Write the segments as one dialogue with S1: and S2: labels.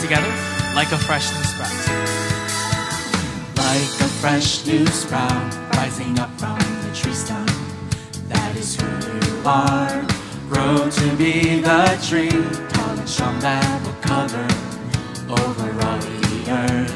S1: together. Like a fresh new sprout.
S2: Like a fresh new sprout rising up from the tree stump. That is who you are. Grow to be the tree, tall and strong, that will cover over all the earth.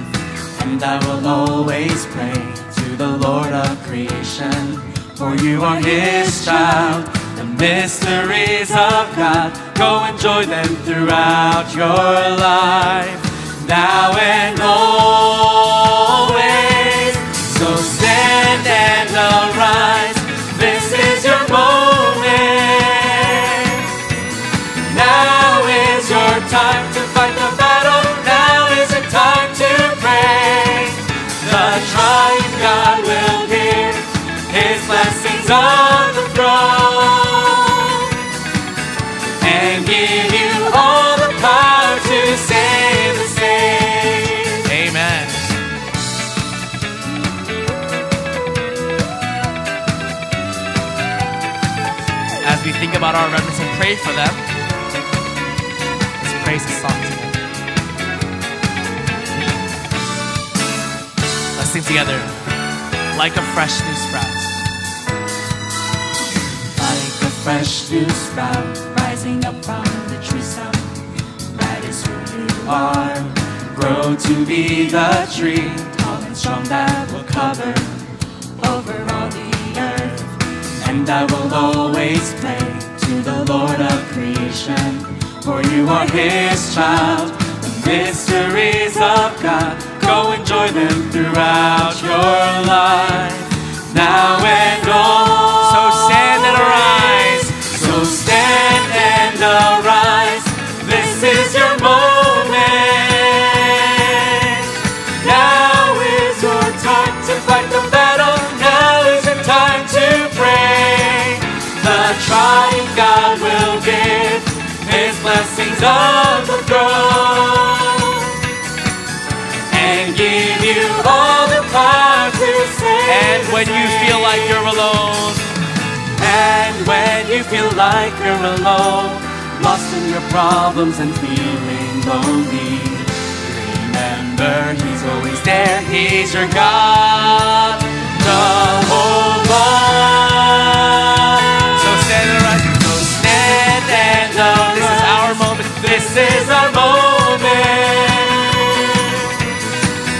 S2: And I will always pray to the Lord of creation, for you are His child. The mysteries of God, go enjoy them throughout your life, now and always. So stand and arise, this is your moment. Now is your time to fight the battle, now is your time to pray. The triune God will give His blessings on the throne, and give you all the power to save the saved.
S1: Amen. As we think about our remnants and pray for them, let's praise the song together. Let's sing together. Like a fresh new sprout.
S2: Like a fresh new sprout rising up from the tree stump. That is who you are. Grow to be the tree, tall and strong, that will cover over all the earth. And I will always pray to the Lord of creation, for you are His child. The mysteries of God, go enjoy them throughout your life, now and always.
S1: So stand and arise.
S2: So stand and arise, this is your moment. Now is your time to fight the battle, now is your time to pray. The triune God will give His blessings on the throne, and give you all the power to save.
S1: And when you feel like you're alone,
S2: and when you feel like you're alone, lost in your problems and feeling lonely, remember He's always there. He's your God, Jehovah.
S1: so stand and arise.
S2: So stand and arise.
S1: This is our moment.
S2: This is our moment.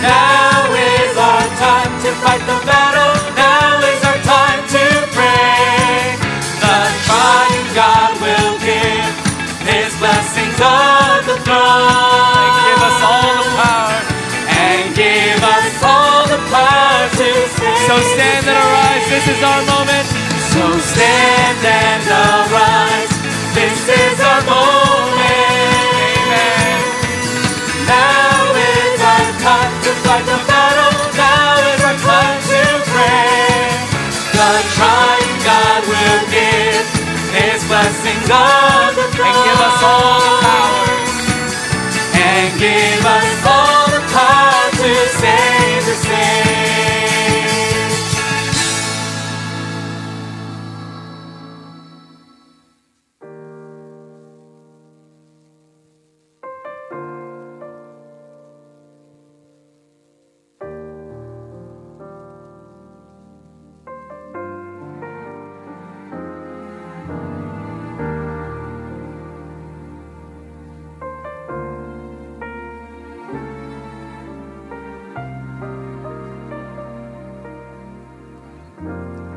S2: Now is our time to fight the battle. Now is our time to pray. The triune God will give His blessings on the throne,
S1: And give us all the power.
S2: and give us all the power to save.
S1: So stand and arise. This is our moment.
S2: So stand and arise, this is our moment.
S1: Amen.
S2: Now is our time to fight the battle, now is our time to pray. The triune God will give His blessings on the throne,
S1: And give us all the power.
S2: and give us all the power to save the saved.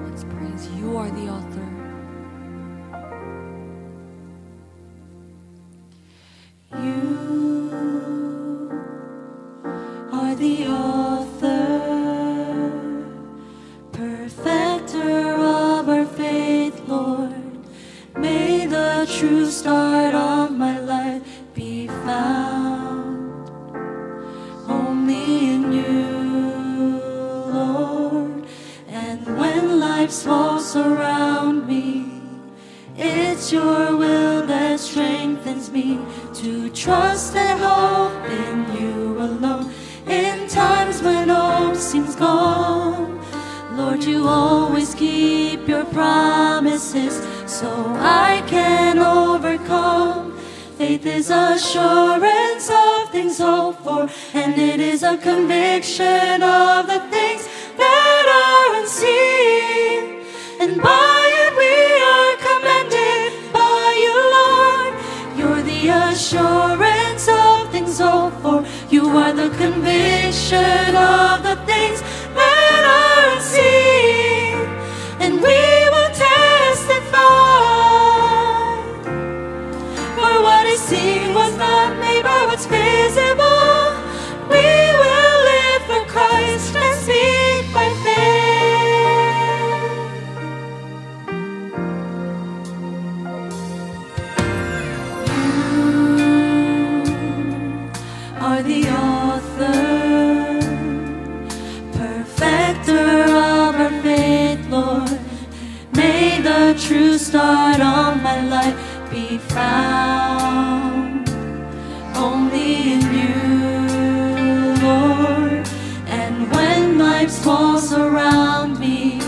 S3: Let's praise. You are the author.
S4: You are the author, perfecter of our faith, Lord. May the true start of my life be found only in you, Lord. And when life's walls surround me, it's your will that strengthens me to trust and hope in you alone. In times when hope seems gone, Lord, you always keep your promises, so I can overcome. Faith is assurance of things things hoped for, and it is a conviction of the things that are unseen. And by it we are commended by you, Lord. You're the assurance of things hoped for. You are the conviction of the things that are unseen. And we will testify. For what is seen was not made by what's visible. We will live for Christ and speak by faith. You are the author, perfecter of our faith, Lord. May the true start on my life be found only in you, Lord. And when life's walls surround me,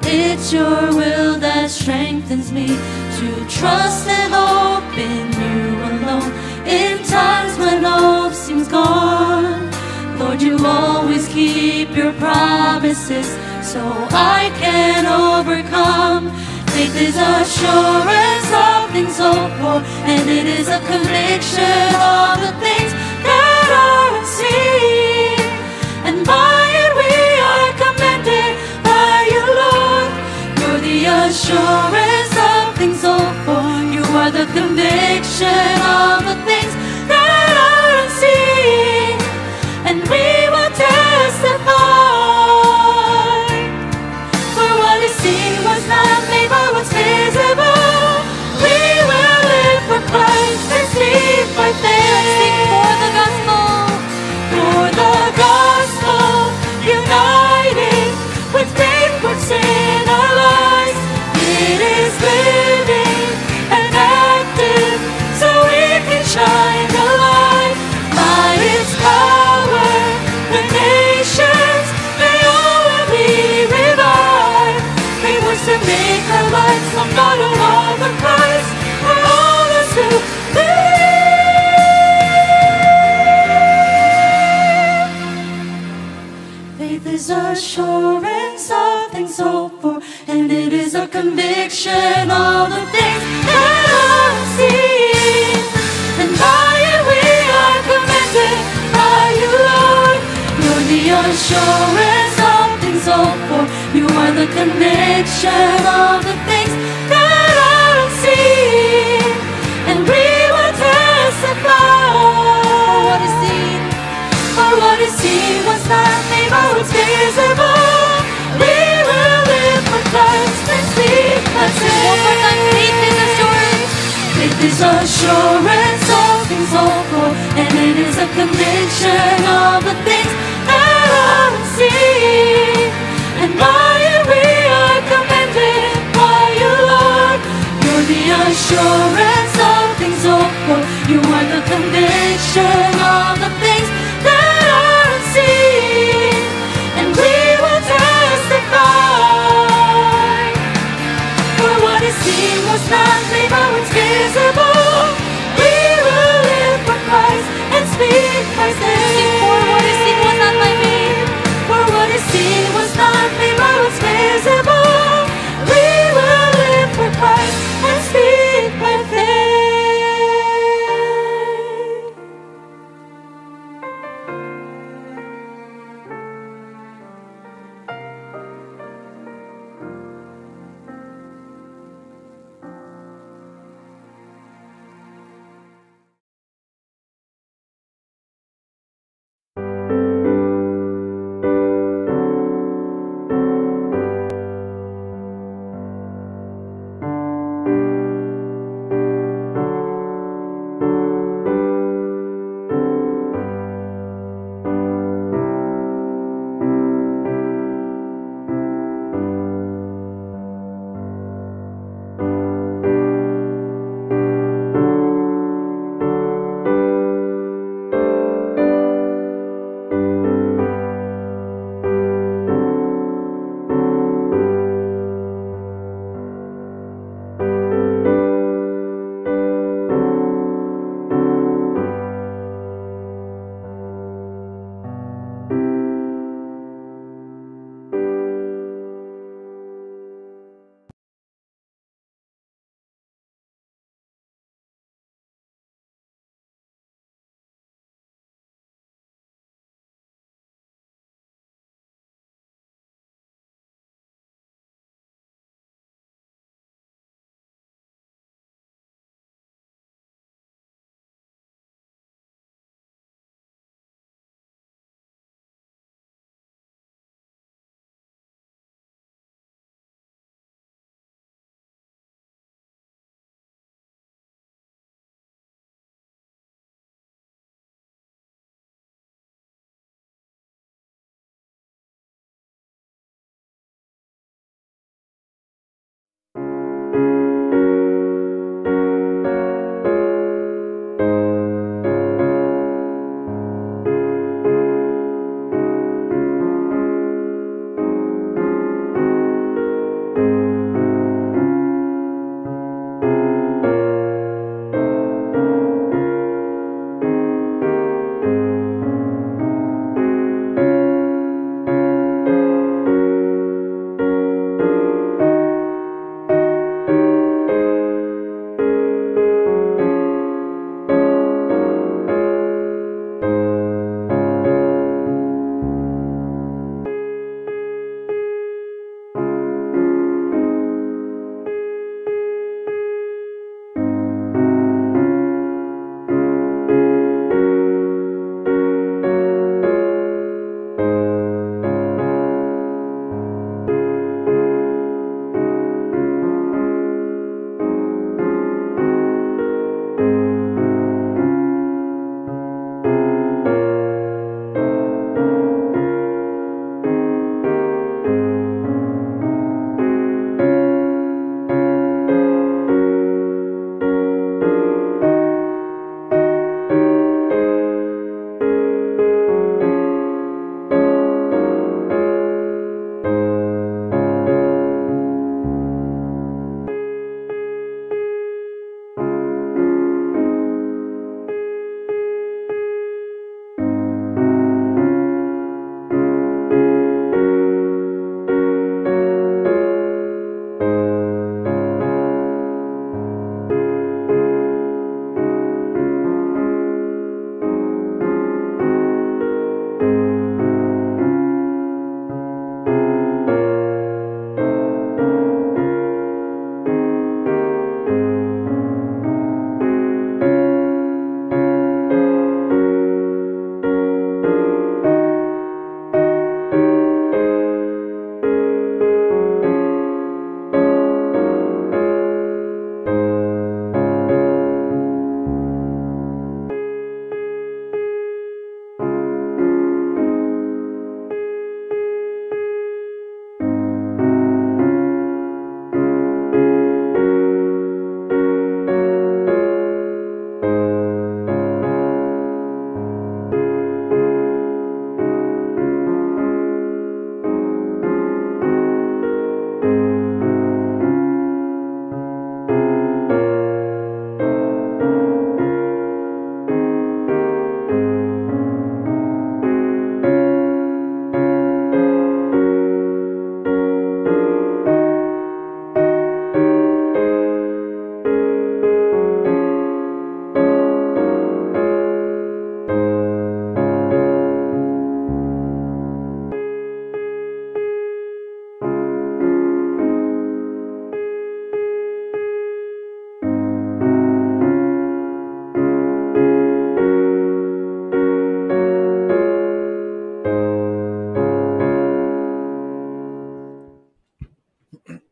S4: it's your will that strengthens me to trust and hope in you alone. In times when hope seems gone, Lord, you always keep your promises, so I can overcome. Faith is assurance of things hoped for, and it is a conviction of the things that are unseen. And by it we are commended by you, Lord. You're the assurance of things hoped for. You are the conviction of the things that are unseen. And we will testify. For what is seen was not made by what's visible. We will live for Christ and speak by faith. Sing for the gospel. For the gospel, united with faith works in our lives. It is living and active, so we can shine the light. By its power, the nations may all be revived. It was to make our lives a model of the Christ for all those who believe. Faith is assurance of things hoped for, and it is a conviction of the things that are unseen. And by it we are commended by you, Lord. You're the assurance of things hoped for. You are the conviction of the things that are unseen. And we will testify. What is seen? For what is seen was not made by what's visible. We will live for Christ and speak by faith. One more time, faith is assurance. Faith is assurance of things hoped for, and it is a conviction of the things that are unseen. And by it we are commended by you, Lord. You're the assurance of things hoped for. You are the conviction of the things that are unseen. And we will testify. For what is seen was not made by what's visible. We will live for Christ and speak by faith. For what is seen was not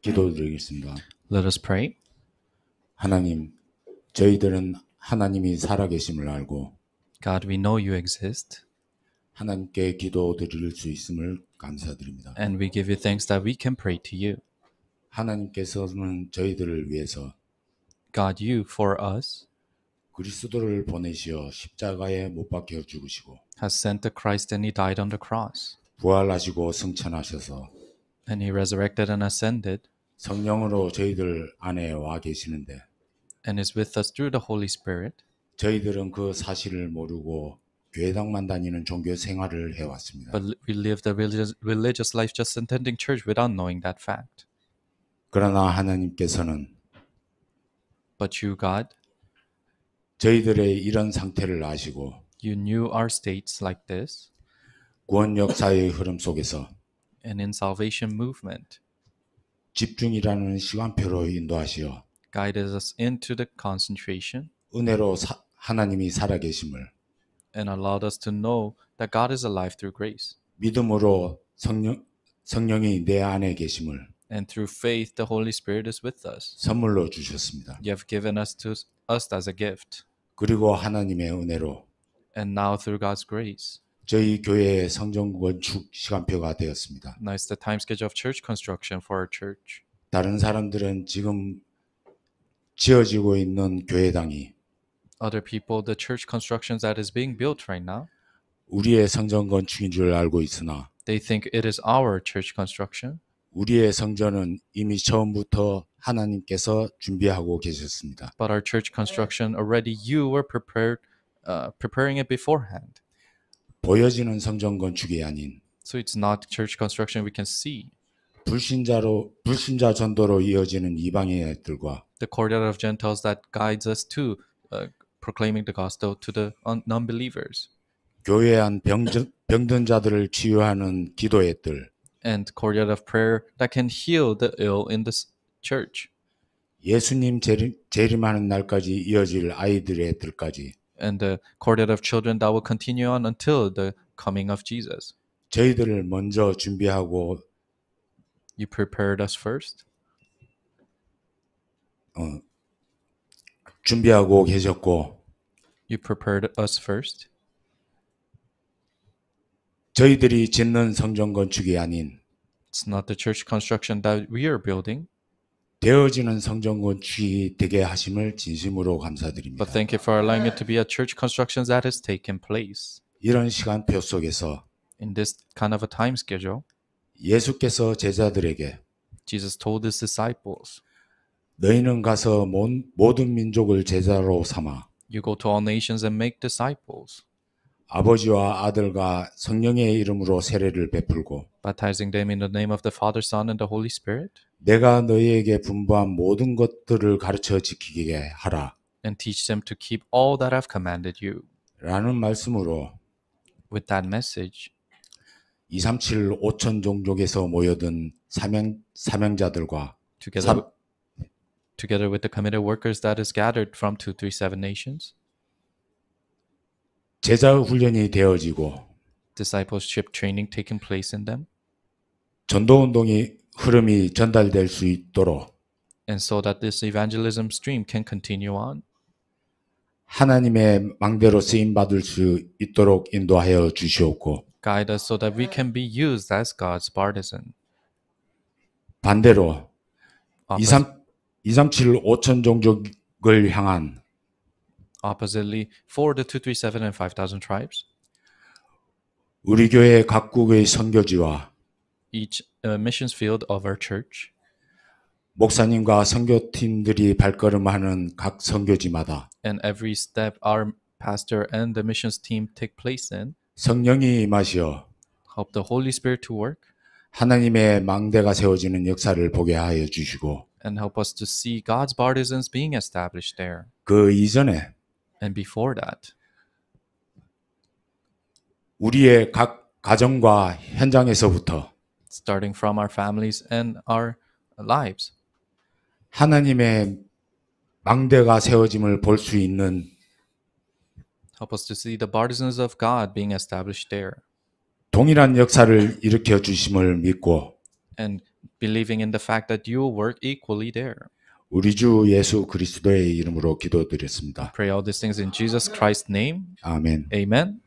S5: 기도드리겠습니다.
S1: Let us pray.
S5: 하나님, 저희들은 하나님이 살아계심을 알고
S1: God, we know you exist,
S5: 하나님께 기도드릴 수 있음을 감사드립니다.
S1: and we give you thanks that we can pray to you.
S5: 하나님께서는 저희들을 위해서
S1: God, you for us
S5: 그리스도를 보내시어 십자가에 못 박혀 죽으시고
S1: has sent the Christ and he died on the cross.
S5: 부활하시고 승천하셔서
S1: And he resurrected and ascended
S5: 성령으로 저희들 안에 와 계시는데
S1: and is with us through the Holy Spirit.
S5: 저희들은 그 사실을 모르고 교회당만 다니는 종교 생활을 해왔습니다.
S1: But we live the religious life just attending church without knowing that fact.
S5: 그러나 하나님께서는
S1: But you, God,
S5: 저희들의 이런 상태를 아시고
S1: you knew our states like this,
S5: 구원 역사의 흐름 속에서
S1: and in salvation movement,
S5: 집중이라는 시간표로 인도하시어
S1: guided us into the concentration
S5: 은혜로 하나님이 살아계심을
S1: and allowed us to know that God is alive through grace.
S5: 믿음으로 성령이 내 안에 계심을
S1: And through faith, the Holy Spirit is with us.
S5: 선물로 주셨습니다.
S1: You have given us to us as a gift.
S5: 그리고 하나님의 은혜로
S1: And now through God's grace,
S5: 저희 교회의 성전 건축 시간표가 되었습니다.
S1: now it's the time schedule of church construction for our church.
S5: 다른 사람들은 지금 지어지고 있는 교회당이
S1: Other people, the church constructions that is being built right now,
S5: 우리의 성전 건축인 줄 알고 있으나
S1: they think it is our church construction.
S5: 우리의 성전은 이미 처음부터 하나님께서 준비하고 계셨습니다.
S1: But our church construction, already you were preparing it beforehand.
S5: 보여지는 성전 건축이 아닌
S1: So it's not church construction we can see.
S5: 불신자 전도로 이어지는 이방인 애들과
S1: The courtyard of Gentiles that guides us to proclaiming the gospel to the non-believers.
S5: 교회 안 병든 자들을 치유하는 기도애들,
S1: And courtyard of prayer that can heal the ill in this church.
S5: 예수님 재림하는 날까지 이어질 아이들의 애들까지
S1: And the courtyard of children that will continue on until the coming of Jesus.
S5: 저희들을 먼저 준비하고
S1: You prepared us first.
S5: 준비하고 계셨고
S1: You prepared us first.
S5: 저희들이 짓는 성전 건축이 아닌
S1: It's not the church construction that we are building,
S5: 되어지는 성전 건축이 되게 하심을 진심으로 감사드립니다.
S1: but thank you for allowing it to be a church construction that has taken place.
S5: 이런 시간표 속에서
S1: In this kind of a time schedule,
S5: 예수께서 제자들에게
S1: Jesus told his disciples,
S5: 너희는 가서 모든 민족을 제자로 삼아
S1: you go to all nations and make disciples,
S5: 아버지와 아들과 성령의 이름으로 세례를 베풀고
S1: baptizing them in the name of the Father, Son, and the Holy Spirit,
S5: 내가 너희에게 분부한 모든 것들을 가르쳐 지키게 하라
S1: and teach them to keep all that I've commanded you.
S5: 라는 말씀으로
S1: With that message,
S5: 237 5천 종족에서 모여든 사명자들과
S1: together with the committed workers that is gathered from 237 nations,
S5: 제자 훈련이 되어지고
S1: discipleship training taking place in them,
S5: 전도 운동이 흐름이 전달될 수 있도록
S1: and so that this evangelism stream can continue on,
S5: 하나님의 망대로 쓰임 받을 수 있도록 인도하여 주시옵고
S1: guide us so that we can be used as God's partisan.
S5: 반대로
S1: Opposite-
S5: 237 5천 종족을 향한
S1: Oppositely, for the 237 and 5,000 tribes,
S5: 우리 교회 각국의 선교지와
S1: each missions field of our church,
S5: 목사님과 선교팀들이 발걸음하는 각 선교지마다
S1: and every step our pastor and the missions team take place in,
S5: 성령이 임하시어
S1: help the Holy Spirit to work,
S5: 하나님의 망대가 세워지는 역사를 보게 하여 주시고
S1: and help us to see God's partisans being established there.
S5: 그 이전에
S1: And before that,
S5: 우리의 각 가정과 현장에서부터
S1: starting from our families and our lives,
S5: 하나님의 망대가 세워짐을 볼 수 있는
S1: help us to see the partisans of God being established there.
S5: 동일한 역사를 일으켜 주심을 믿고
S1: And
S2: believing in the fact that you will work equally there.
S5: 우리 주 예수 그리스도의 이름으로 기도드렸습니다.
S2: Pray all these things in Jesus Christ's name.
S5: 아멘.
S2: Amen.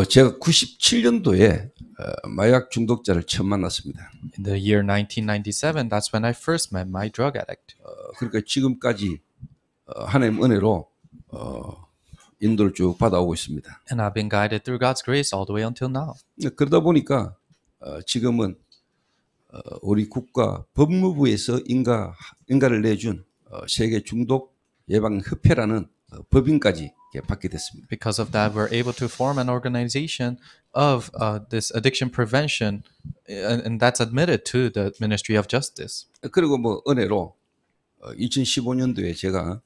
S6: 제가 97년도에 마약 중독자를 처음 만났습니다.
S2: In the year 1997, that's when I first met my drug addict.
S6: 그러니까 지금까지 하나님 은혜로 인도를 쭉 받아오고 있습니다.
S2: And I've been guided through God's grace all the way until now.
S6: 그러다 보니까 지금은 우리 국가 법무부에서 인가를 내준 세계 중독 예방 협회라는 법인까지 받게 됐습니다.
S2: Because of that, we're able to form an organization of this addiction prevention, and that's admitted to the Ministry of Justice.
S6: 그리고 뭐 은혜로 2015년도에 제가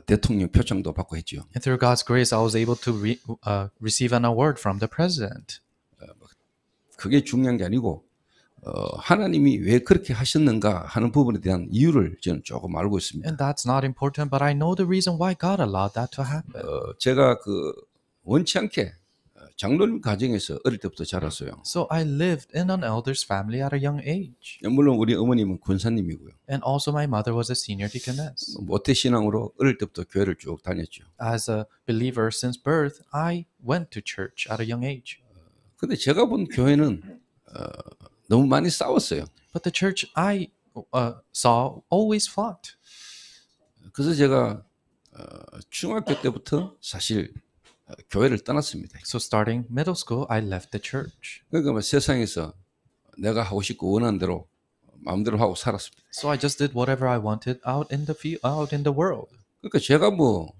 S6: 대통령 표창도 받고 했죠.
S2: And through God's grace, I was able to receive an award from the president.
S6: 그게 중요한 게 아니고 하나님이 왜 그렇게 하셨는가 하는 부분에 대한 이유를 저는 조금 알고 있습니다.
S2: And that's not important, but I know the reason why God allowed that to happen.
S6: 제가 원치 않게 장로님 가정에서 어릴 때부터 자랐어요.
S2: So I lived in an elder's family at a young age.
S6: 물론 우리 어머님은 권사님이고요.
S2: And also my mother was a senior deaconess.
S6: 모태 신앙으로 어릴 때부터 교회를 쭉 다녔죠.
S2: As a believer since birth, I went to church at a young age.
S6: 근데 제가 본 교회는 너무 많이 싸웠어요.
S2: But the church I saw always fought.
S6: 그래서 제가 중학교 때부터 사실 교회를 떠났습니다.
S2: So starting middle school, I left the church.
S6: 그러니까 뭐 세상에서 내가 하고 싶고 원하는 대로 마음대로 하고 살았습니다.
S2: So I just did whatever I wanted out in the world.
S6: 그러니까 제가 뭐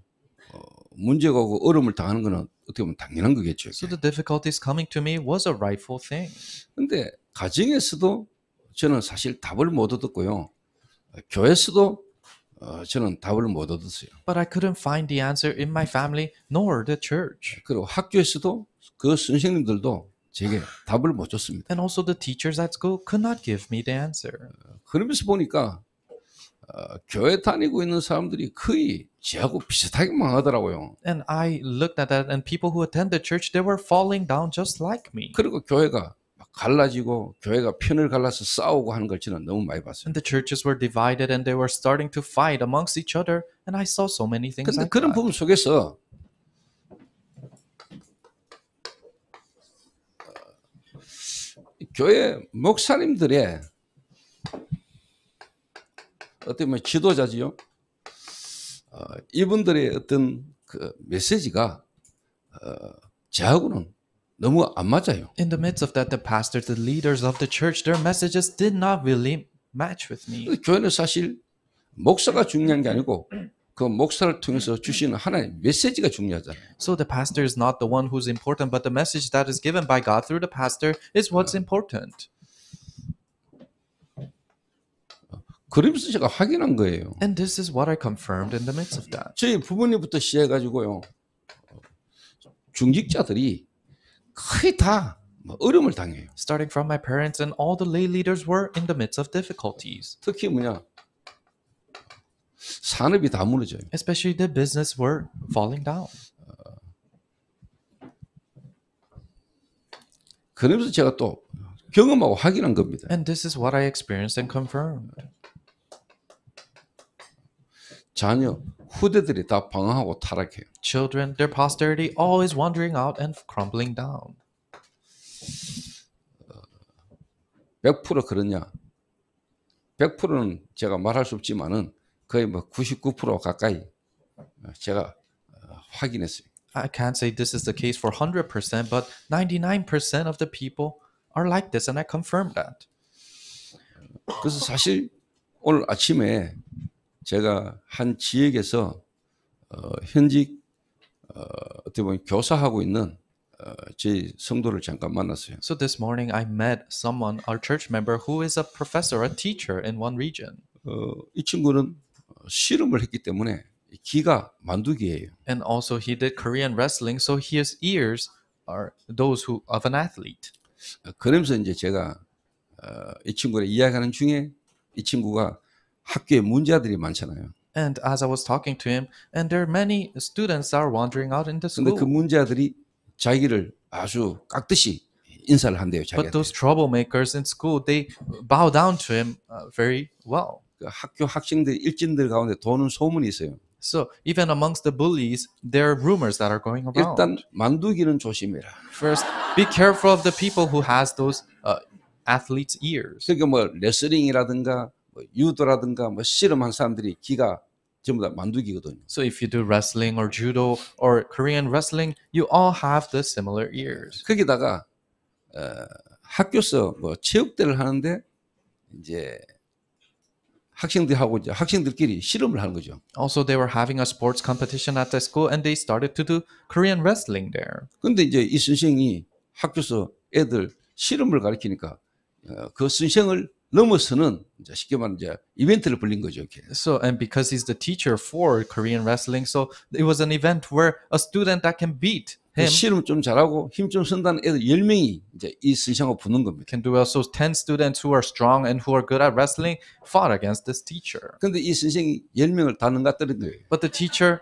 S6: 문제가 오고 어려움을 당하는 거는 어떻게 보면 당연한 거겠죠.
S2: So the difficulties coming to me was a rightful thing.
S6: 근데 가정에서도 저는 사실 답을 못 얻었고요. 교회에서도 저는 답을 못 얻었어요.
S2: But I couldn't find the answer in my family nor the church.
S6: 그리고 학교에서도 그 선생님들도 제게 답을 못 줬습니다.
S2: And also the teachers at school could not give me the answer.
S6: 그러면서 보니까 교회 다니고 있는 사람들이 거의 저하고 비슷하게 망하더라고요.
S2: And I looked at that and people who attend the church, they were falling down just like me.
S6: 그리고 교회가 갈라지고 교회가 편을 갈라서 싸우고 하는 걸 저는 너무 많이 봤어요.
S2: And the churches were divided and they were starting to fight amongst each other. And I saw so many things
S6: 근데
S2: like
S6: 그런
S2: that.
S6: 부분 속에서 교회 목사님들의 어떻게 보면 지도자지요. 이분들의 어떤 그 메시지가 저하고는 너무 안 맞아요.
S2: In the midst of that, the pastors, the leaders of the church, their messages did not really match with me.
S6: 교회는 사실 목사가 중요한 게 아니고 그 목사를 통해서 주시는 하나님의 메시지가 중요하잖아요.
S2: So the pastor is not the one who's important, but the message that is given by God through the pastor is what's important.
S6: 그러면서 제가 확인한 거예요.
S2: And this is what I confirmed in the midst of that.
S6: 저희 부모님부터 시작해가지고요. 중직자들이 거의 다 어려움을 당해요.
S2: Starting from my parents, and all the lay leaders were in the midst of difficulties.
S6: 특히 산업이 다 무너져요.
S2: Especially the business were falling down.
S6: 그러면서 제가 또 경험하고 확인한 겁니다.
S2: And this is what I experienced and confirmed.
S6: 자녀, 후대들이 다 방황하고 타락해요.
S2: Children, their posterity, always wandering out and crumbling down.
S6: 100% 그러냐? 100%는 제가 말할 수 없지만은 거의 99% 가까이 제가 확인했어요.
S2: I can't say this is the case for 100%, but 99% of the people are like this, and I confirmed that.
S6: 그래서 사실 오늘 아침에 제가 한 지역에서 현직 어떻게 보면 교사하고 있는 제 성도를 잠깐 만났어요.
S2: So this morning I met someone, our church member, who is a professor, a teacher in one region.
S6: 이 친구는 씨름을 했기 때문에 귀가 만두기예요.
S2: And also he did Korean wrestling, so his ears are those who of an athlete.
S6: 그러면서 이제 제가 이 친구랑 이야기하는 중에 이 친구가 학교에 문제아들이 많잖아요.
S2: And as I was talking to him, and there are many students that are wandering out in the
S6: 근데 그
S2: school.
S6: 문제아들이 자기를 아주 깍듯이 인사를 한대요.
S2: But
S6: 자기한테.
S2: those troublemakers in school, they bow down to him very well.
S6: 그 학교 학생들 일진들 가운데 도는 소문이 있어요.
S2: So even amongst the bullies, there are rumors that are going around.
S6: 일단 만두기는 조심해라.
S2: First, be careful of the people who has those athletes' ears.
S6: 그러니까 레슬링이라든가 유도라든가 씨름한 사람들이 귀가 전부 다 만두기거든요.
S2: So if you do wrestling or judo or Korean wrestling, you all have the similar ears.
S6: 거기다가 학교에서 체육대를 하는데 이제 학생들하고 이제 학생들끼리 씨름을 하는 거죠.
S2: Also, they were having a sports competition at the school, and they started to do Korean wrestling there.
S6: 근데 이제 이 선생이 학교에서 애들 씨름을 가르치니까 그 선생을 넘어서는 이제 쉽게 말하면 이제 이벤트를 벌린 거죠. 이렇게.
S2: So, and because he's the teacher for Korean wrestling, so it was an event where a student that can beat him
S6: 씨름 좀 잘하고 힘 좀 쓴다는 애들 10명이 이제 이 선생하고 붙는 겁니다.
S2: can do well. So 10 students who are strong and who are good at wrestling fought against this teacher.
S6: 근데 이 선생이 10명을 다 넘어갔다는 거예요.
S2: But the teacher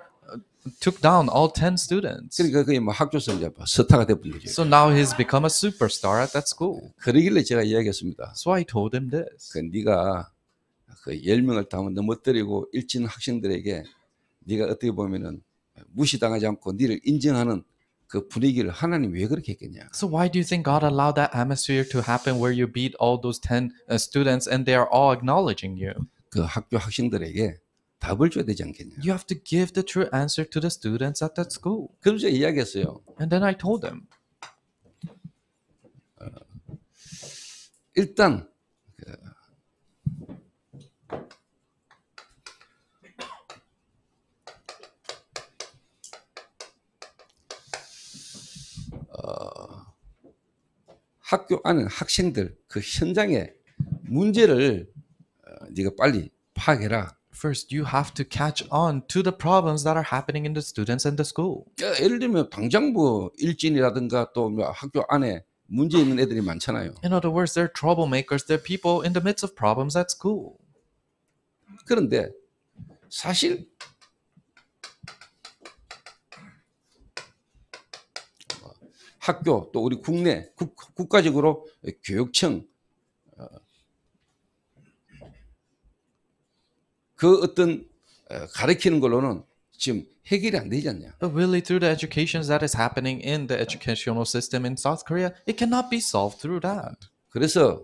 S2: took down all 10 students.
S6: 그러니까 그게 학교에서 이제 스타가 돼버린 거죠.
S2: So now he's become a superstar at that school.
S6: 그러길래 제가 이야기했습니다.
S2: So I told him this.
S6: 네가 그 10명을 다 넘어뜨리고 일진 학생들에게 네가 어떻게 보면은 무시당하지 않고 니를 인정하는 그 분위기를 하나님이 왜 그렇게 했겠냐?
S2: So why do you think God allowed that atmosphere to happen where you beat all those 10 students and they are all acknowledging you?
S6: 그 학교 학생들에게 답을 줘야 되지 않겠냐?
S2: You have to give the true answer to the students at that school.
S6: 그래서 이야기했어요.
S2: And then I told them.
S6: 일단 학교 안에 학생들 그 현장의 문제를 네가 빨리 파악해라.
S2: First, you have to catch on to the problems that are happening in the students and the school.
S6: 예를 들면 당장 일진이라든가 또 학교 안에 문제 있는 애들이 많잖아요.
S2: In other words, they're troublemakers. They're people in the midst of problems at school.
S6: 그런데 사실 학교 또 우리 국내 국가적으로 교육청 그 어떤 가르치는 걸로는 지금 해결이 안 되지 않냐?
S2: But really, through the education that is happening in the educational system in South Korea, it cannot be solved through that.
S6: 그래서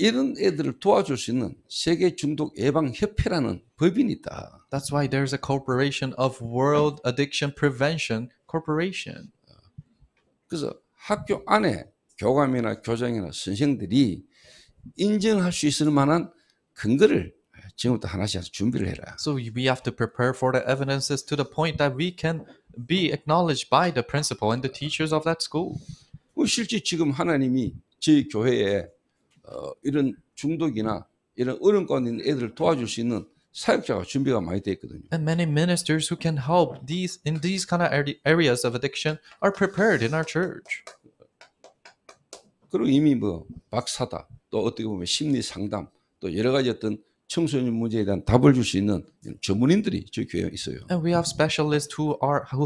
S6: 이런 애들을 도와줄 수 있는 세계 중독 예방 협회라는 법인이 있다.
S2: That's why there's a corporation of World Addiction Prevention Corporation.
S6: 그래서 학교 안에 교감이나 교장이나 선생들이 인정할 수 있을 만한 근거를 지금부터 하나씩 준비를 해라.
S2: So we have to prepare for the evidences to the point that we can be acknowledged by the principal and the teachers of that school.
S6: 실제 지금 하나님이 저희 교회에 이런 중독이나 이런 어려운 가운데 있는 애들을 도와줄 수 있는 사역자가 준비가 많이 되어 있거든요.
S2: And many ministers who can help in these kind of areas of addiction are prepared in our church.
S6: 그리고 이미 뭐 박사다, 또 어떻게 보면 심리 상담, 또 여러 가지 어떤 청소년 문제에 대한 답을 줄 수 있는 전문인들이 저희 교회에 있어요.
S2: And we have specialists who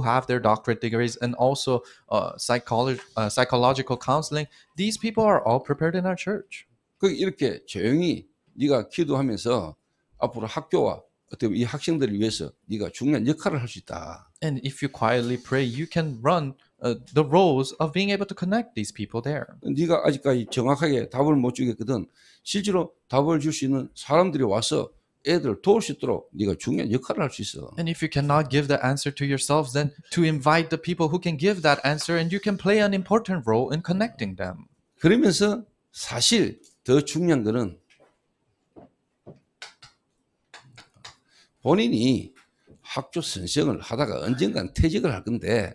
S2: have their doctorate degrees and also psychological counseling. These people are all prepared in our church.
S6: 그 이렇게 조용히 네가 기도하면서 앞으로 학교와 어떻게 이 학생들을 위해서 네가 중요한 역할을 할 수 있다.
S2: And if you quietly pray, you can run the roles of being able to connect these people there.
S6: 네가 아직까지 정확하게 답을 못 주겠거든. 실제로 답을 줄 수 있는 사람들이 와서 애들을 도울 수 있도록 네가 중요한 역할을 할 수 있어.
S2: And if you cannot give the answer to yourselves, then to invite the people who can give that answer, and you can play an important role in connecting them.
S6: 그러면서 사실 더 중요한 거는 본인이 학교 선생을 하다가 언젠간 퇴직을 할 건데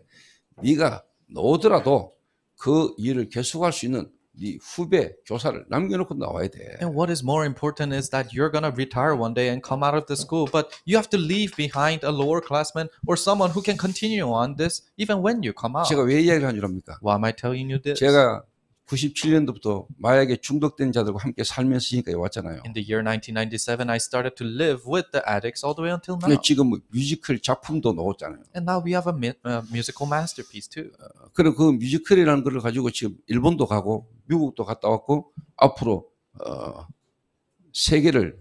S6: 네가 나오더라도 그 일을 계속할 수 있는 네 후배 교사를 남겨놓고 나와야 돼.
S2: And what is more important is that you're gonna retire one day and come out of the school, but you have to leave behind a lower classman or someone who can continue on this even when you come out.
S6: 제가 왜 이야기를 한 줄 압니까?
S2: Why am I telling you this?
S6: 제가 97년도부터 마약에 중독된 자들과 함께 살면서 지금까지 왔잖아요.
S2: In the year 1997, I started to live with the addicts all the way until now.
S6: 지금 뮤지컬 작품도 나왔잖아요.
S2: And now we have a musical masterpiece too.
S6: 그리고 그 뮤지컬이라는 걸 가지고 지금 일본도 가고 미국도 갔다 왔고 앞으로 세계를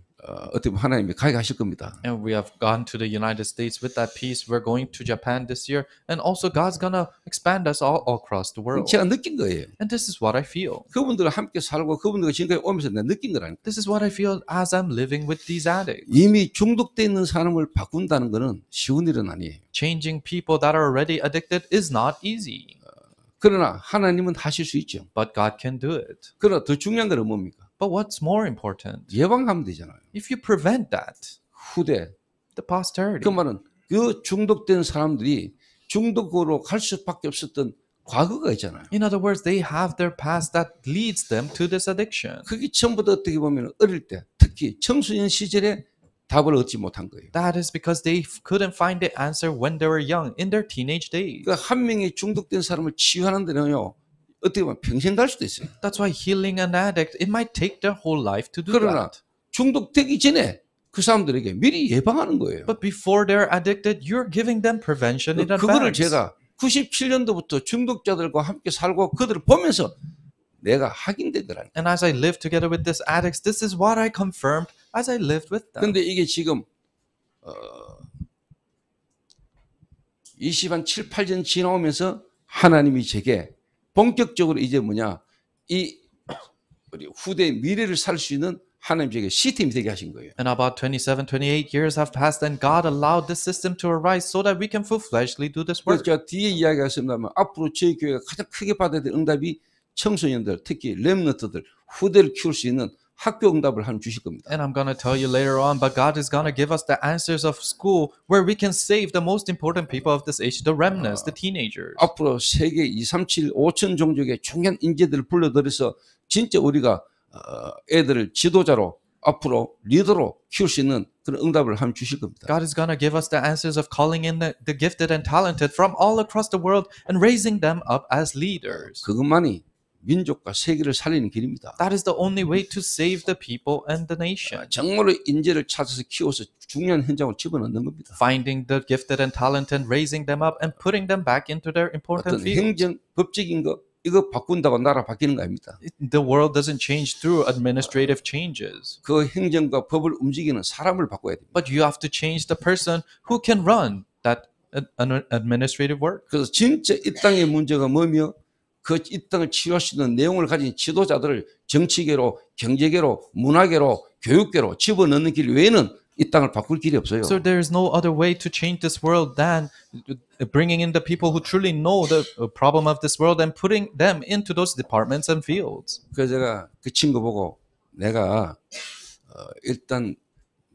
S6: 어떻게 보면 하나님이 가게 하실 겁니다.
S2: And we have gone to the United States with that piece. We're going to Japan this year. And also God's gonna expand us all across the world.
S6: 제가 느낀 거예요.
S2: And this is what I feel.
S6: 그분들과 함께 살고 그분들과 지금까지 오면서 내가 느낀 거라니까.
S2: This is what I feel as I'm living with these addicts.
S6: 이미 중독돼 있는 사람을 바꾼다는 것은 쉬운 일은 아니에요.
S2: Changing people that are already addicted is not easy.
S6: 그러나 하나님은 하실 수 있죠.
S2: But God can do it.
S6: 그러나 더 중요한 건 뭡니까?
S2: But what's more important?
S6: 예방하면 되잖아요.
S2: If you prevent that,
S6: 후대.
S2: the posterity.
S6: 그 말은 그 중독된 사람들이 중독으로 갈 수밖에 없었던 과거가 있잖아요.
S2: In other words, they have their past that leads them to this addiction.
S6: 그게 전부 다 어떻게 보면 어릴 때 특히 청소년 시절에 답을 얻지 못한 거예요.
S2: That is because they couldn't find the answer when they were young, in their teenage days.
S6: 그러니까 한 명이 중독된 사람을 치유하는 데는요. 어떻게 보면 평생 갈 수도 있어요.
S2: That's why healing an addict, it might take their whole life to do
S6: 그러나
S2: that.
S6: 중독되기 전에 그 사람들에게 미리 예방하는 거예요.
S2: But before they're addicted, you're giving them prevention in
S6: 그거를
S2: advance.
S6: 제가 97년도부터 중독자들과 함께 살고 그들을 보면서 내가 확인된 거라니까.
S2: And as I lived together with these addicts, this is what I confirmed as I lived with them.
S6: 근데 이게 지금 7, 8년 지나오면서 하나님이 제게 본격적으로 이제 뭐냐 이 우리 후대의 미래를 살 수 있는 하나님 제게 시스템이 되게 하신 거예요.
S2: And about 27, 28 years have passed and God allowed this system to arise so that we can full-fledgedly do this
S6: 그래서
S2: work.
S6: 제가 뒤에 이야기했습니다만 앞으로 저희 교회가 가장 크게 받아야 될 응답이 청소년들 특히 렘넌트들 후대를 키울 수 있는 학교 응답을 하나 주실 겁니다.
S2: And I'm going to tell you later on, but God is going to give us the answers of school where we can save the most important people of this age, the remnants, the teenagers.
S6: 앞으로 세계 237, 5천 종족의 중요한 인재들을 불러들여서 진짜 우리가 애들을 지도자로 앞으로 리더로 키울 수 있는 그런 응답을 하면 주실 겁니다.
S2: God is going to give us the answers of calling in the gifted and talented from all across the world and raising them up as leaders.
S6: 그것만이 민족과 세계를 살리는 길입니다.
S2: That is the only way to save the people and the nation.
S6: 정말로 인재를 찾아서 키워서 중요한 현장으로 집어넣는 겁니다.
S2: Finding the gifted and talented, raising them up and putting them back into their important
S6: 어떤
S2: fields.
S6: 행정, 법적인 거 이거 바꾼다고 나라 바뀌는 거 아닙니다.
S2: The world doesn't change through administrative changes.
S6: 그 행정과 법을 움직이는 사람을 바꿔야 됩니다.
S2: But you have to change the person who can run that administrative work.
S6: 그래서 진짜 이 땅의 문제가 뭐며 그 이 땅을 치유할 수 있는 내용을 가진 지도자들을 정치계로, 경제계로, 문화계로, 교육계로 집어넣는 길 외에는 이 땅을 바꿀 길이 없어요.
S7: So there is no other way to change this world than bringing in the people who truly know the problem of this world and putting them into those departments and fields.
S6: 그래서 제가 그 친구 보고 내가 일단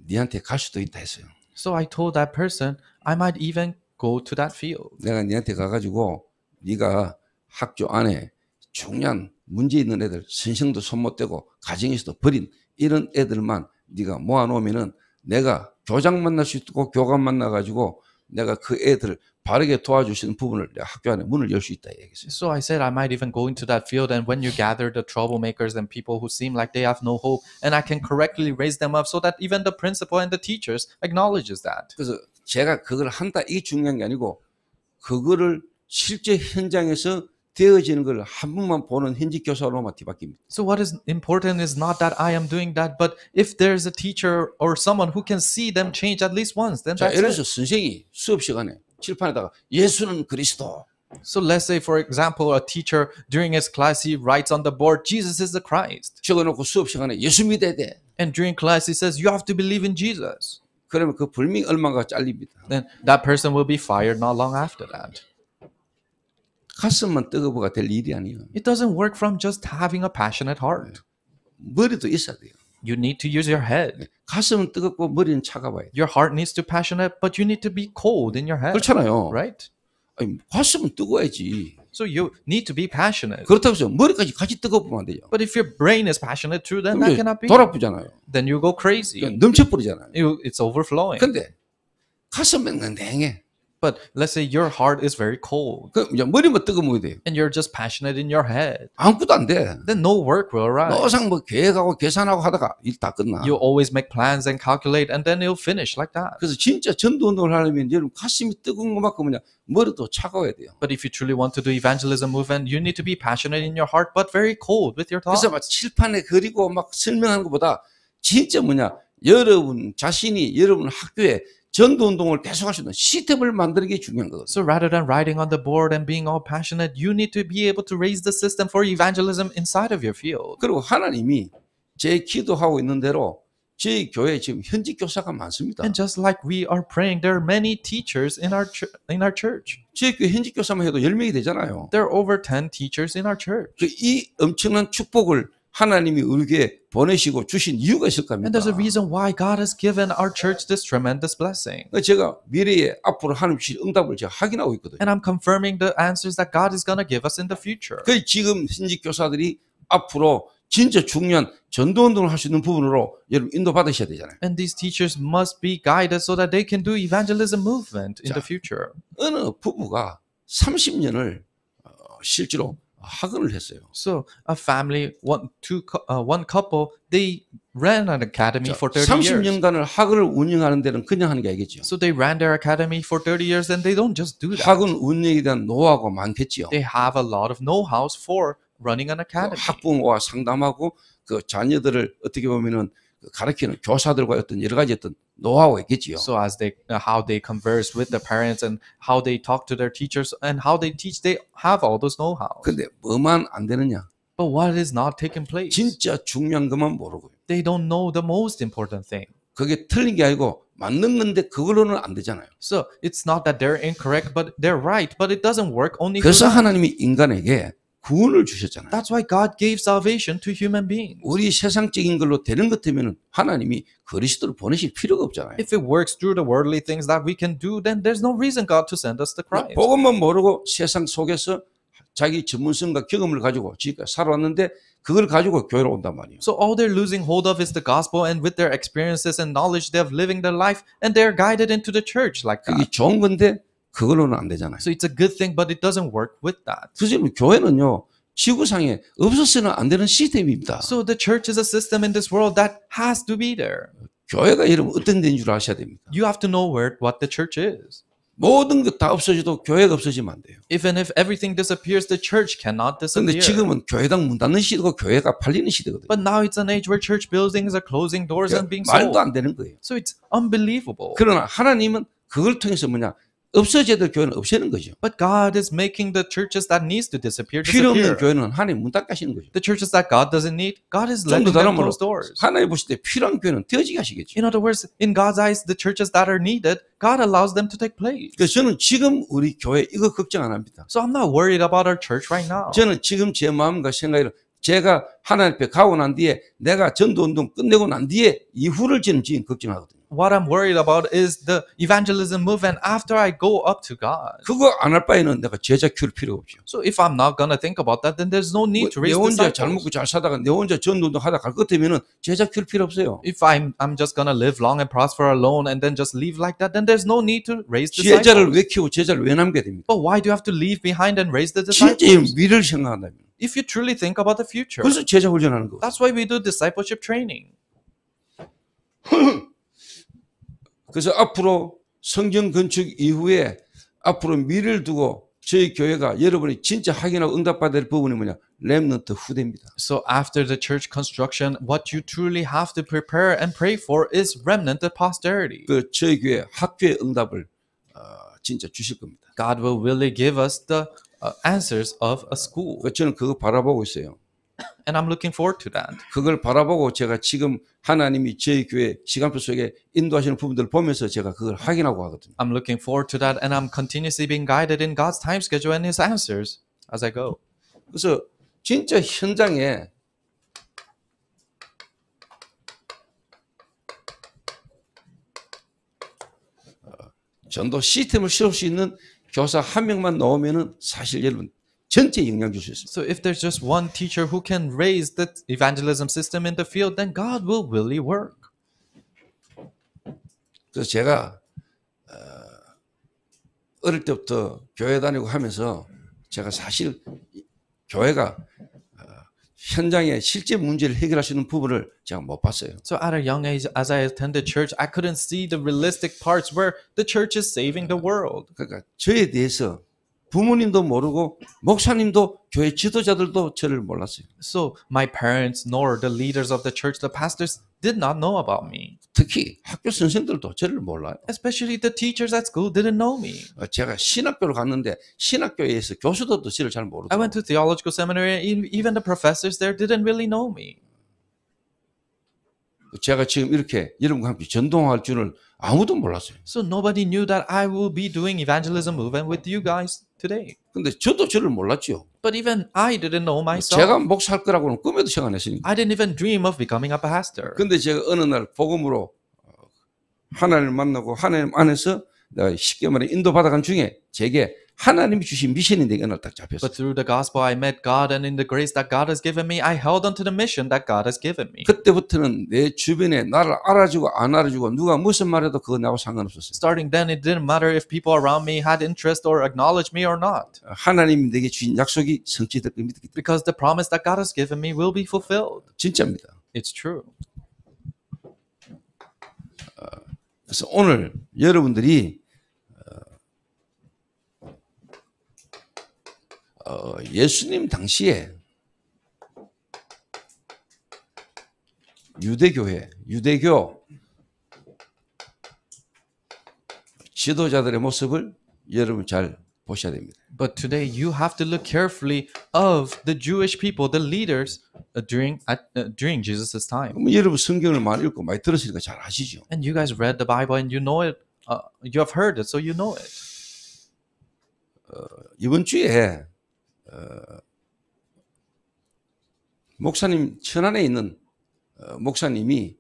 S6: 니한테 갈 수도 있다 했어요.
S7: So I told that person, I might even go to that field.
S6: 내가 니한테 가가지고 네가 학교 안에 중요한 문제 있는 애들, 선생도 손 못 대고 가정에서도 버린 이런 애들만 네가 모아놓으면은 내가 교장 만날 수 있고 교감 만나가지고 내가 그 애들을 바르게 도와줄 수 있는 부분을 내가 학교 안에 문을 열 수 있다 얘기했어요.
S7: So I said I might even go into that field, and when you gather the troublemakers and people who seem like they have no hope, and I can correctly raise them up so that even the principal and the teachers acknowledges that.
S6: 그래서 제가 그걸 한다 이게 중요한 게 아니고 그거를 실제 현장에서 되어지는 걸 한 번만 보는 현직 교사로만 뒤바뀝니다.
S7: So what is important is not that I am doing that, but if there's a teacher or someone who can see them change at least once, then
S6: 자,
S7: that's
S6: 예를
S7: it.
S6: 들어서 선생이 수업 시간에 칠판에다가 예수는 그리스도.
S7: So let's say, for example, a teacher during his class, he writes on the board, Jesus is the Christ.
S6: 적어놓고 수업 시간에 예수 믿어야 돼.
S7: And during class, he says, you have to believe in Jesus.
S6: 그러면 그 불명이 얼마가 잘립니다.
S7: Then that person will be fired not long after that.
S6: 가슴만 뜨거워가 될 일이 아니에요.
S7: It doesn't work from just having a passionate heart.
S6: 머리도 있어야 돼요.
S7: You need to use your head.
S6: 가슴은 뜨겁고 머리는 차가워야 돼요.
S7: Your heart needs to be passionate, but you need to be cold in your head.
S6: 그렇잖아요.
S7: Right?
S6: 아니, 가슴은 뜨거워야지.
S7: So you need to be passionate.
S6: 그렇다고 해서 머리까지 같이 뜨거우면 안 돼요.
S7: But if your brain is passionate too, then that cannot be.
S6: 돌아쁘잖아요.
S7: Then you go crazy.
S6: 넘쳐버리잖아요.
S7: It's overflowing.
S6: 근데 가슴은 냉랭해.
S7: But let's say your heart is very cold
S6: 그 이제 머리만 뜨거워야 돼요.
S7: and you're just passionate in your head.
S6: 아무것도 안 돼.
S7: Then no work will arise.
S6: 항상 뭐 계획하고 계산하고 하다가 일 다 끝나.
S7: You always make plans and calculate, and then it'll finish like that.
S6: 그래서 진짜 전도 운동을 하려면 여러분 가슴이 뜨거운 것만큼 그냥 머리도 차가워야 돼요.
S7: But if you truly want to do evangelism movement, you need to be passionate in your heart, but very cold with your
S6: 그래서 막
S7: thoughts.
S6: 칠판에 그리고 막 설명하는 것보다 진짜 뭐냐 여러분 자신이 여러분 학교에 전도 운동을 계속할 수 있는 시스템을 만드는 게 중요한 거거든요.
S7: So rather than writing on the board and being all passionate, you need to be able to raise the system for evangelism inside of your field.
S6: 그리고 하나님이 제 기도하고 있는 대로 저희 교회에 지금 현직 교사가 많습니다.
S7: And just like we are praying, there are many teachers in our church.
S6: 저희 교회 현직 교사만 해도 10명이 되잖아요.
S7: There are over 10 teachers in our church.
S6: 이 엄청난 축복을 하나님이 우리에게 보내시고 주신 이유가 있을 겁니다.
S7: And there's a reason why God has given our church this tremendous blessing.
S6: 제가 미래에 앞으로 하나님 주실 응답을 제가 확인하고 있거든요.
S7: And I'm confirming the answers that God is going to give us in the future.
S6: 그 지금 현직 교사들이 앞으로 진짜 중요한 전도 운동을 할 수 있는 부분으로 여러분 인도 받으셔야 되잖아요.
S7: And these teachers must be guided so that they can do evangelism movement in the future.
S6: 어느 부부가 30년을 실제로 학원을 했어요.
S7: So a family, one couple, they ran an academy for 30 years.
S6: 30년간을 학원을 운영하는 데는 그냥 하는 게 아니겠죠.
S7: So they ran their academy for 30 years and they don't just do that.
S6: 학원 운영에 대한 노하우가 많겠지요.
S7: They have a lot of know-hows for running an academy.
S6: 학부모와 상담하고 그 자녀들을 어떻게 보면은 가르치는 교사들과 어떤 여러 가지 어떤 노하우가 있겠지요.
S7: So as how they converse with the parents and how they talk to their teachers and how they teach, they have all those know-hows.
S6: 근데 뭐만 안 되느냐?
S7: But what is not taking place?
S6: 진짜 중요한 것만 모르고요.
S7: They don't know the most important thing.
S6: 그게 틀린 게 아니고 맞는 건데 그걸로는 안 되잖아요.
S7: So it's not that they're incorrect, but they're right. But it doesn't work only for
S6: 그래서
S7: them.
S6: 하나님이 인간에게 구원을 주셨잖아요.
S7: That's why God gave salvation to human beings.
S6: 우리 세상적인 걸로 되는 것 같으면 하나님이 그리스도를 보내실 필요가 없잖아요.
S7: If it works through the worldly things that we can do, then there's no reason God to send us to Christ.
S6: 복음만 모르고 세상 속에서 자기 전문성과 경험을 가지고 지금까지 살아왔는데 그걸 가지고 교회로 온단 말이에요.
S7: So all they're losing hold of is the gospel, and with their experiences and knowledge, they have living their life, and they're guided into the church like
S6: 그게
S7: that.
S6: 좋은 건데 그걸로는 안 되잖아요.
S7: So it's a good thing, but it doesn't work with that.
S6: 그래서 교회는요 지구상에 없어서는 안 되는 시스템입니다.
S7: So the church is a system in this world that has to be there.
S6: 교회가 여러분 어떤 데인 줄 아셔야 됩니다.
S7: You have to know what the church is.
S6: 모든 것 다 없어져도 교회가 없어지면 안 돼요.
S7: Even if everything disappears, the church cannot
S6: 그런데
S7: disappear.
S6: 지금은 교회당 문 닫는 시대고 교회가 팔리는 시대거든요.
S7: But now it's an age where church buildings are closing doors and being
S6: 말도
S7: sold.
S6: 안 되는 거예요.
S7: So it's unbelievable.
S6: 그러나 하나님은 그걸 통해서 뭐냐 없어져야 될 교회는 없애는 거죠.
S7: But God is making the churches that needs to disappear
S6: 필요 없는
S7: disappear.
S6: 교회는 하나님 문 닫으시는 거죠.
S7: The churches that God doesn't need, God is
S6: 좀 더
S7: letting them
S6: 다른 말로
S7: close doors.
S6: 하나님 보실 때 필요한 교회는 되어지게 하시겠죠.
S7: In other words, in God's eyes, the churches that are needed, God allows them to take place.
S6: 그래서 저는 지금 우리 교회 이거 걱정 안 합니다.
S7: So I'm not worried about our church right now.
S6: 저는 지금 제 마음과 생각으로 제가 하나님 앞에 가고 난 뒤에 내가 전도운동 끝내고 난 뒤에 이후를 저는 지금 걱정하거든요.
S7: What I'm worried about is the evangelism movement after I go up to God.
S6: 그거 안 할 바에는 내가 제자 키울 필요가 없죠.
S7: So if I'm not going to think about that, then there's no need to
S6: 내
S7: raise
S6: 혼자 잘
S7: disciples.
S6: 먹고 잘 사다가 내 혼자 전도운동 하다 갈 것 같으면은 제자 키울 필요 없어요.
S7: If I'm just going to live long and prosper alone and then just leave like that, then there's no need to raise
S6: 제자를
S7: disciples.
S6: 왜 키우고 제자를 왜 남겨야 됩니까?
S7: But why do you have to leave behind and raise the
S6: 진짜
S7: disciples?
S6: 미래를 생각한다면.
S7: If you truly think about the future.
S6: 그래서 제자 훈련하는 거.
S7: That's why we do discipleship training.
S6: 그래서 앞으로 성경 건축 이후에 앞으로 미래를 두고 저희 교회가 여러분이 진짜 확인하고 응답받아야 될 부분이 뭐냐? 렘넌트 후대입니다.
S7: So after the church construction, what you truly have to prepare and pray for is remnant of posterity.
S6: 그 저희 교회 학교의 응답을 진짜 주실 겁니다.
S7: God will really give us the answers of a school.
S6: 저는 그거 바라보고 있어요.
S7: And I'm looking forward to that.
S6: 그걸 바라보고 제가 지금 하나님이 저희 교회 시간표 속에 인도하시는 부분들을 보면서 제가 그걸 확인하고 하거든요.
S7: I'm looking forward to that, and I'm continuously being guided in God's time schedule and His answers as I go.
S6: 그래서 진짜 현장에 전도 시스템을 씌울 수 있는 교사 한 명만 나오면은 사실 여러분 전체 영향 줄 수 있어요.
S7: So if there's just one teacher who can raise the evangelism system in the field, then God will really work.
S6: 그래서 제가 어릴 때부터 교회 다니고 하면서 제가 사실 교회가 현장에 실제 문제를 해결할 수 있는 부분을 제가 못 봤어요.
S7: So at a young age, as I attended church, I couldn't see the realistic parts where the church is saving the world.
S6: 그러니까 저에 대해서 부모님도 모르고 목사님도 교회 지도자들도 저를 몰랐어요.
S7: So my parents nor the leaders of the church, the pastors, did not know about me.
S6: 특히 학교 선생들도 저를 몰라요.
S7: Especially the teachers at school didn't know me.
S6: 제가 신학교를 갔는데 신학교에서 교수들도 저를 잘
S7: I
S6: 모르더라고요.
S7: went to theological seminary, and even the professors there didn't really know me.
S6: 제가 지금 이렇게 여러분과 함께 전도할 줄을 아무도 몰랐어요.
S7: So nobody knew that I will be doing evangelism movement with you guys today.
S6: 근데 저도 저를 몰랐죠.
S7: But even I didn't know myself.
S6: 제가 목사할 거라고는 꿈에도 생각 안 했으니까.
S7: I didn't even dream of becoming a pastor.
S6: 근데 제가 어느 날 복음으로 하나님을 만나고 하나님 안에서 내가 쉽게 말해 인도받아간 중에 제게 하나님이 주신 미션인데 어느 날 딱 잡혔어요.
S7: But through the gospel, I met God, and in the grace that God has given me, I held onto the mission that God has given me.
S6: 그때부터는 내 주변에 나를 알아주고 안 알아주고 누가 무슨 말해도 그거 나하고 상관없었어요.
S7: Starting then, it didn't matter if people around me had interest or acknowledged me or not.
S6: 하나님이 내게 주신 약속이 성취될 걸 믿기 때문에
S7: Because the promise that God has given me will be fulfilled.
S6: 진짜입니다.
S7: It's true.
S6: 그래서 오늘 여러분들이 예수님 당시에 유대교 지도자들의 모습을 여러분 잘 보셔야 됩니다.
S7: But today, you have to look carefully of the Jewish people, the leaders during Jesus' time.
S6: 그럼 여러분 성경을 많이 읽고 많이 들었으니까 잘 아시죠.
S7: And you guys read the Bible and you know it. You have heard it, so you know it.
S6: 이번 주에 목사님 천안에 있는 목사님이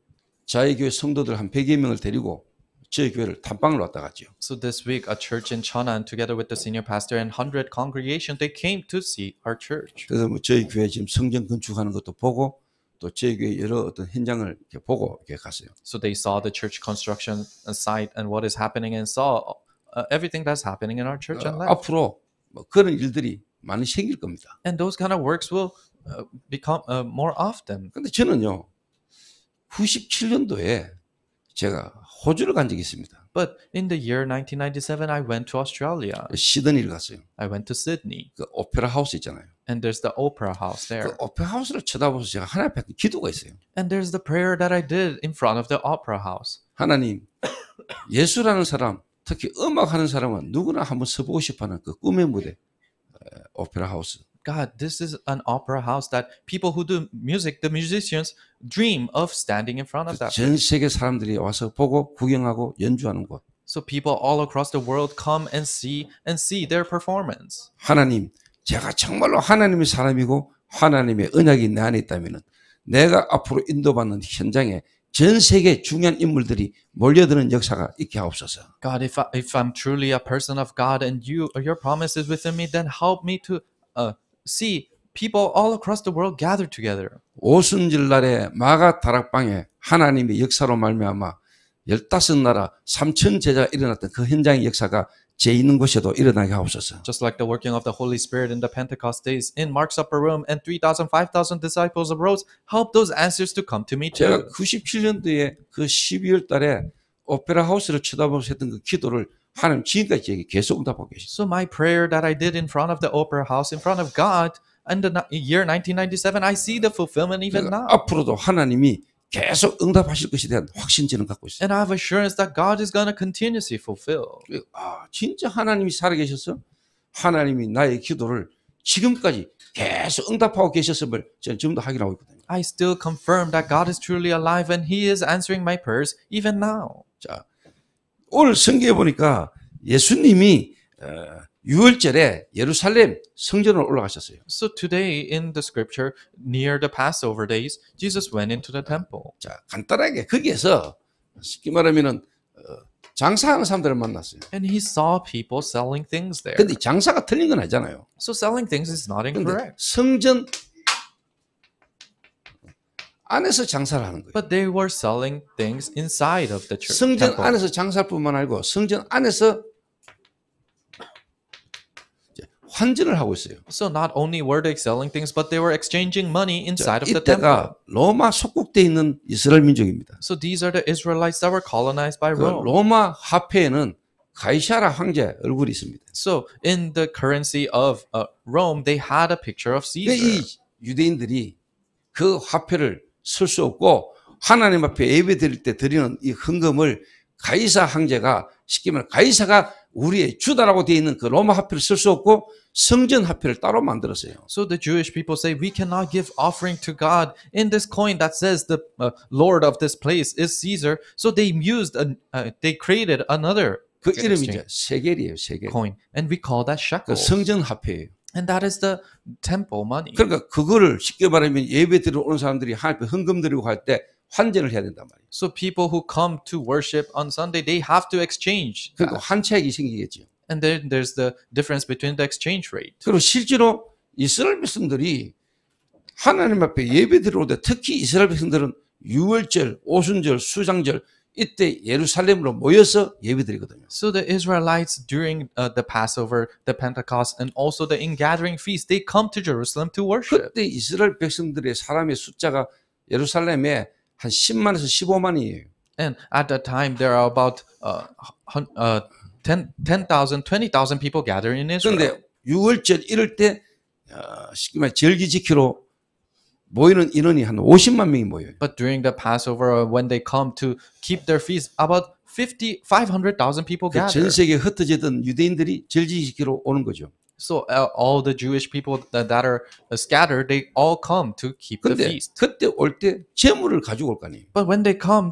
S6: 자기 교회 성도들 한 100여 명을 데리고 저희 교회를 탐방을 왔다 갔죠.
S7: So this week, a church in Cheonan, together with the senior pastor and 100 congregation, they came to see our church.
S6: 그래서 뭐 저희 교회 지금 성전 건축하는 것도 보고 또 저희 교회 여러 어떤 현장을 이렇게 보고 이렇게 갔어요.
S7: So they saw the church construction site and what is happening, and saw everything that's happening in our church and left.
S6: 앞으로 뭐 그런 일들이 많이 생길 겁니다.
S7: And those kind of works will become more often.
S6: 근데 저는요 97년도에 제가 호주를 간 적이 있습니다.
S7: But in the year 1997, I went to Australia.
S6: 시드니를 갔어요.
S7: I went to Sydney.
S6: 그 오페라 하우스 있잖아요.
S7: And there's the opera house
S6: 그
S7: there.
S6: 오페라 하우스를 쳐다보면서 제가 하나님 앞에 기도가 있어요.
S7: And there's the prayer that I did in front of the opera house.
S6: 하나님, 예수라는 사람 특히 음악하는 사람은 누구나 한번 서보고 싶어하는 그 꿈의 무대, 오페라 하우스.
S7: God, this is an opera house that people who do music, the musicians, dream of standing in front of that.
S6: 전 세계 사람들이 와서 보고 구경하고 연주하는 곳.
S7: So people all across the world come and see their performance.
S6: 하나님, 제가 정말로 하나님의 사람이고 하나님의 언약이 내 안에 있다면 내가 앞으로 인도받는 현장에 전 세계 중요한 인물들이 몰려드는 역사가 있게 하옵소서.
S7: God, if I'm truly a person of God and your promise is within me, then help me to see people all across the world gather together.
S6: 오순절 날에 마가 다락방에 하나님의 역사로 말미암아 15나라 3천 제자가 일어났던 그 현장의 역사가 제 있는 곳에도 일어나게 하옵소서.
S7: Just like the working of the Holy Spirit in the Pentecost days in Mark's upper room and 3,000, 5,000 disciples arose, help those answers to come to me
S6: 제가
S7: too.
S6: 97년도에 그 12월 달에 오페라 하우스를 쳐다보면서 했던 그 기도를 하나님 지금까지 계속 응답하고 계십니다.
S7: So my prayer that I did in front of the opera house, in front of God, in the year 1997, I see the fulfillment even now.
S6: 앞으로도 하나님이 계속 응답하실 것에 대한 확신 저는 갖고 있어요.
S7: And I have assurance that God is going to continuously fulfill.
S6: 진짜 하나님이 살아계셔서 하나님이 나의 기도를 지금까지 계속 응답하고 계셨음을 저는 지금도 확인하고 있거든요.
S7: I still confirm that God is truly alive and He is answering my prayers even now.
S6: 자, 오늘 성경에 보니까 예수님이 6월절에 예루살렘 성전으로 올라가셨어요.
S7: So today in the scripture, near the Passover days, Jesus went into the temple.
S6: 자, 간단하게 거기에서 쉽게 말하면은 장사하는 사람들을 만났어요.
S7: And He saw people selling things there.
S6: 근데 장사가 틀린 건 아니잖아요.
S7: So selling things is not
S6: 근데
S7: incorrect.
S6: 성전 안에서 장사를 하는 거예요.
S7: But they were selling things inside of the church.
S6: 성전
S7: temple.
S6: 안에서 장사할 뿐만 아니고 성전 안에서 환전을 하고 있어요.
S7: So not only were they selling things, but they were exchanging money inside of the
S6: 이때가
S7: temple.
S6: 로마 속국되어 있는 이스라엘 민족입니다.
S7: So these are the Israelites that were colonized by
S6: 그
S7: Rome.
S6: 로마 화폐에는 가이사라 황제 얼굴이 있습니다.
S7: So in the currency of Rome, they had a picture of
S6: 이
S7: Caesar.
S6: 유대인들이 그 화폐를 쓸 수 없고 하나님 앞에 예배 드릴 때 드리는 이 헌금을 가이사 황제가 쉽게 말하면 가이사가 우리의 주다라고 되어 있는 그 로마 화폐를 쓸 수 없고 성전 화폐를 따로 만들었어요.
S7: So the Jewish people say, we cannot give offering to God in this coin that says the Lord of this place is Caesar. So they they created another
S6: 그 이름이 이제 세겔이에요, 세겔.
S7: coin, and we call that
S6: 그
S7: shekel.
S6: 성전 화폐예요.
S7: And that is the temple money.
S6: 그러니까 그거를 쉽게 말하면 예배 드리러 오는 사람들이 하나님 앞에 헌금 드리고 할 때 환전을 해야 된단 말이에요.
S7: So people who come to worship on Sunday, they have to exchange.
S6: 그러니까 환차익이 생기겠죠.
S7: And then there's the difference between the exchange rate.
S6: 그리고 실제로 이스라엘 백성들이 하나님 앞에 예배 드리러 올 때 특히 이스라엘 백성들은 유월절, 오순절, 수장절 이때 예루살렘으로 모여서 예배드리거든요.
S7: So the Israelites during the Passover, the Pentecost, and also the ingathering feast, they come to Jerusalem to worship.
S6: 그때 이스라엘 백성들의 사람의 숫자가 예루살렘에 한 10만에서 15만이에요.
S7: And at that time, there are about 10,000, 20,000 people gathering in Israel.
S6: 그런데 6월절 이럴 때 쉽게 말해 절기 지키러 모이는 인원이 한 50만 명이 모여요.
S7: But during the Passover, when they come to keep their feast, about 500,000 people
S6: 그
S7: gather.
S6: 전 세계에 흩어지던 유대인들이 절기 지키러 오는 거죠.
S7: So all the Jewish people that are scattered, they all come to keep the
S6: 근데
S7: feast.
S6: 그때 올 때 재물을 가지고 올 거 아니에요.
S7: But when they come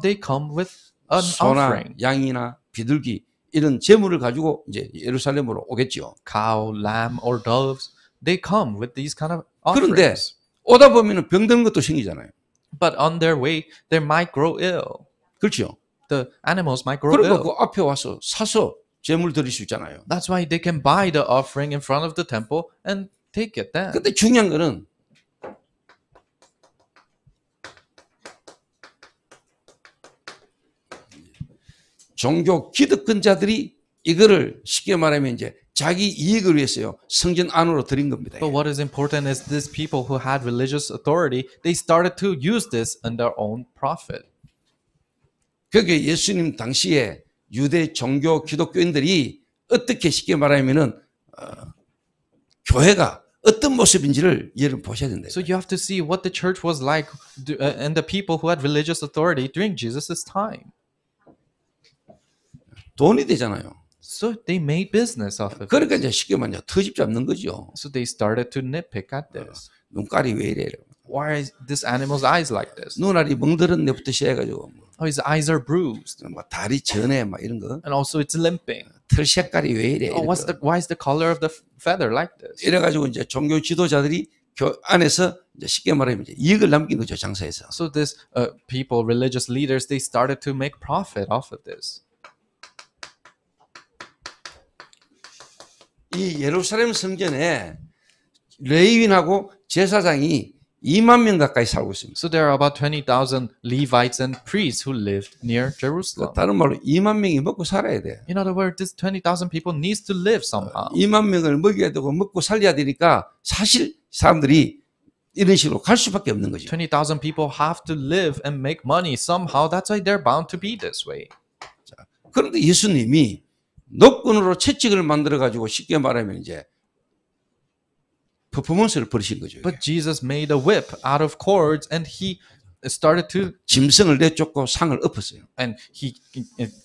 S7: with an
S6: 소나
S7: offering.
S6: 양이나 비둘기 이런 재물을 가지고 이제 예루살렘으로 오겠죠.
S7: Cow, lamb, or doves, they come with these kind of
S6: 그런데
S7: offerings.
S6: 오다 보면은 병드는 것도 생기잖아요.
S7: But on their way, they might grow ill.
S6: 그렇죠.
S7: The animals might grow
S6: 그러니까
S7: ill.
S6: 그 앞에 와서 사서 재물 드릴 수 있잖아요.
S7: That's why they can buy the offering in front of the temple and take it then.
S6: 근데 중요한 거는 종교 기득권자들이 이거를 쉽게 말하면 이제 자기 이익을 위해서요 성전 안으로 드린 겁니다.
S7: But what is important is these people who had religious authority, they started to use this in their own profit.
S6: 그게 예수님 당시에 유대 종교 기독교인들이 어떻게 쉽게 말하면은 교회가 어떤 모습인지를 여러분 보셔야 된다.
S7: So you have to see what the church was like and the people who had religious authority during Jesus' time.
S6: 돈이 되잖아요.
S7: So they made business off of
S6: 그러니까
S7: it.
S6: 이제 쉽게 말하면 터집 잡는 거죠.
S7: So they started to nitpick at this.
S6: 눈깔이 왜 이래?
S7: Why are this animal's eyes like this?
S6: 눈알이 멍들은 데부터 시작해가지고
S7: Oh, his eyes are bruised.
S6: 막 다리 전에 막 이런 거.
S7: And also it's limping.
S6: 털 색깔이 왜 이래?
S7: Oh, why is the color of the feather like this?
S6: 이래가지고 이제 종교 지도자들이 안에서 이제 쉽게 말하면 이제 이익을 남긴 거죠, 장사에서.
S7: So this people, religious leaders, they started to make profit off of this.
S6: 이 예루살렘 성전에 레위인하고 제사장이 2만 명 가까이 살고 있습니다.
S7: So there are about 20,000 Levites and priests who lived near Jerusalem.
S6: 다른 말로 2만 명이 먹고 살아야 돼.
S7: In other words, this 20,000 people needs to live somehow.
S6: 2만 명을 먹여야 되고 먹고 살려야 되니까 사실 사람들이 이런 식으로 갈 수밖에 없는 거죠.
S7: 20,000 people have to live and make money somehow. That's why they're bound to be this way.
S6: 그런데 예수님이 노끈으로 채찍을 만들어 가지고 쉽게 말하면 이제 퍼포먼스를 벌이신 거죠.
S7: But Jesus made a whip out of cords and he started to
S6: 짐승을 내쫓고 상을 엎었어요.
S7: and he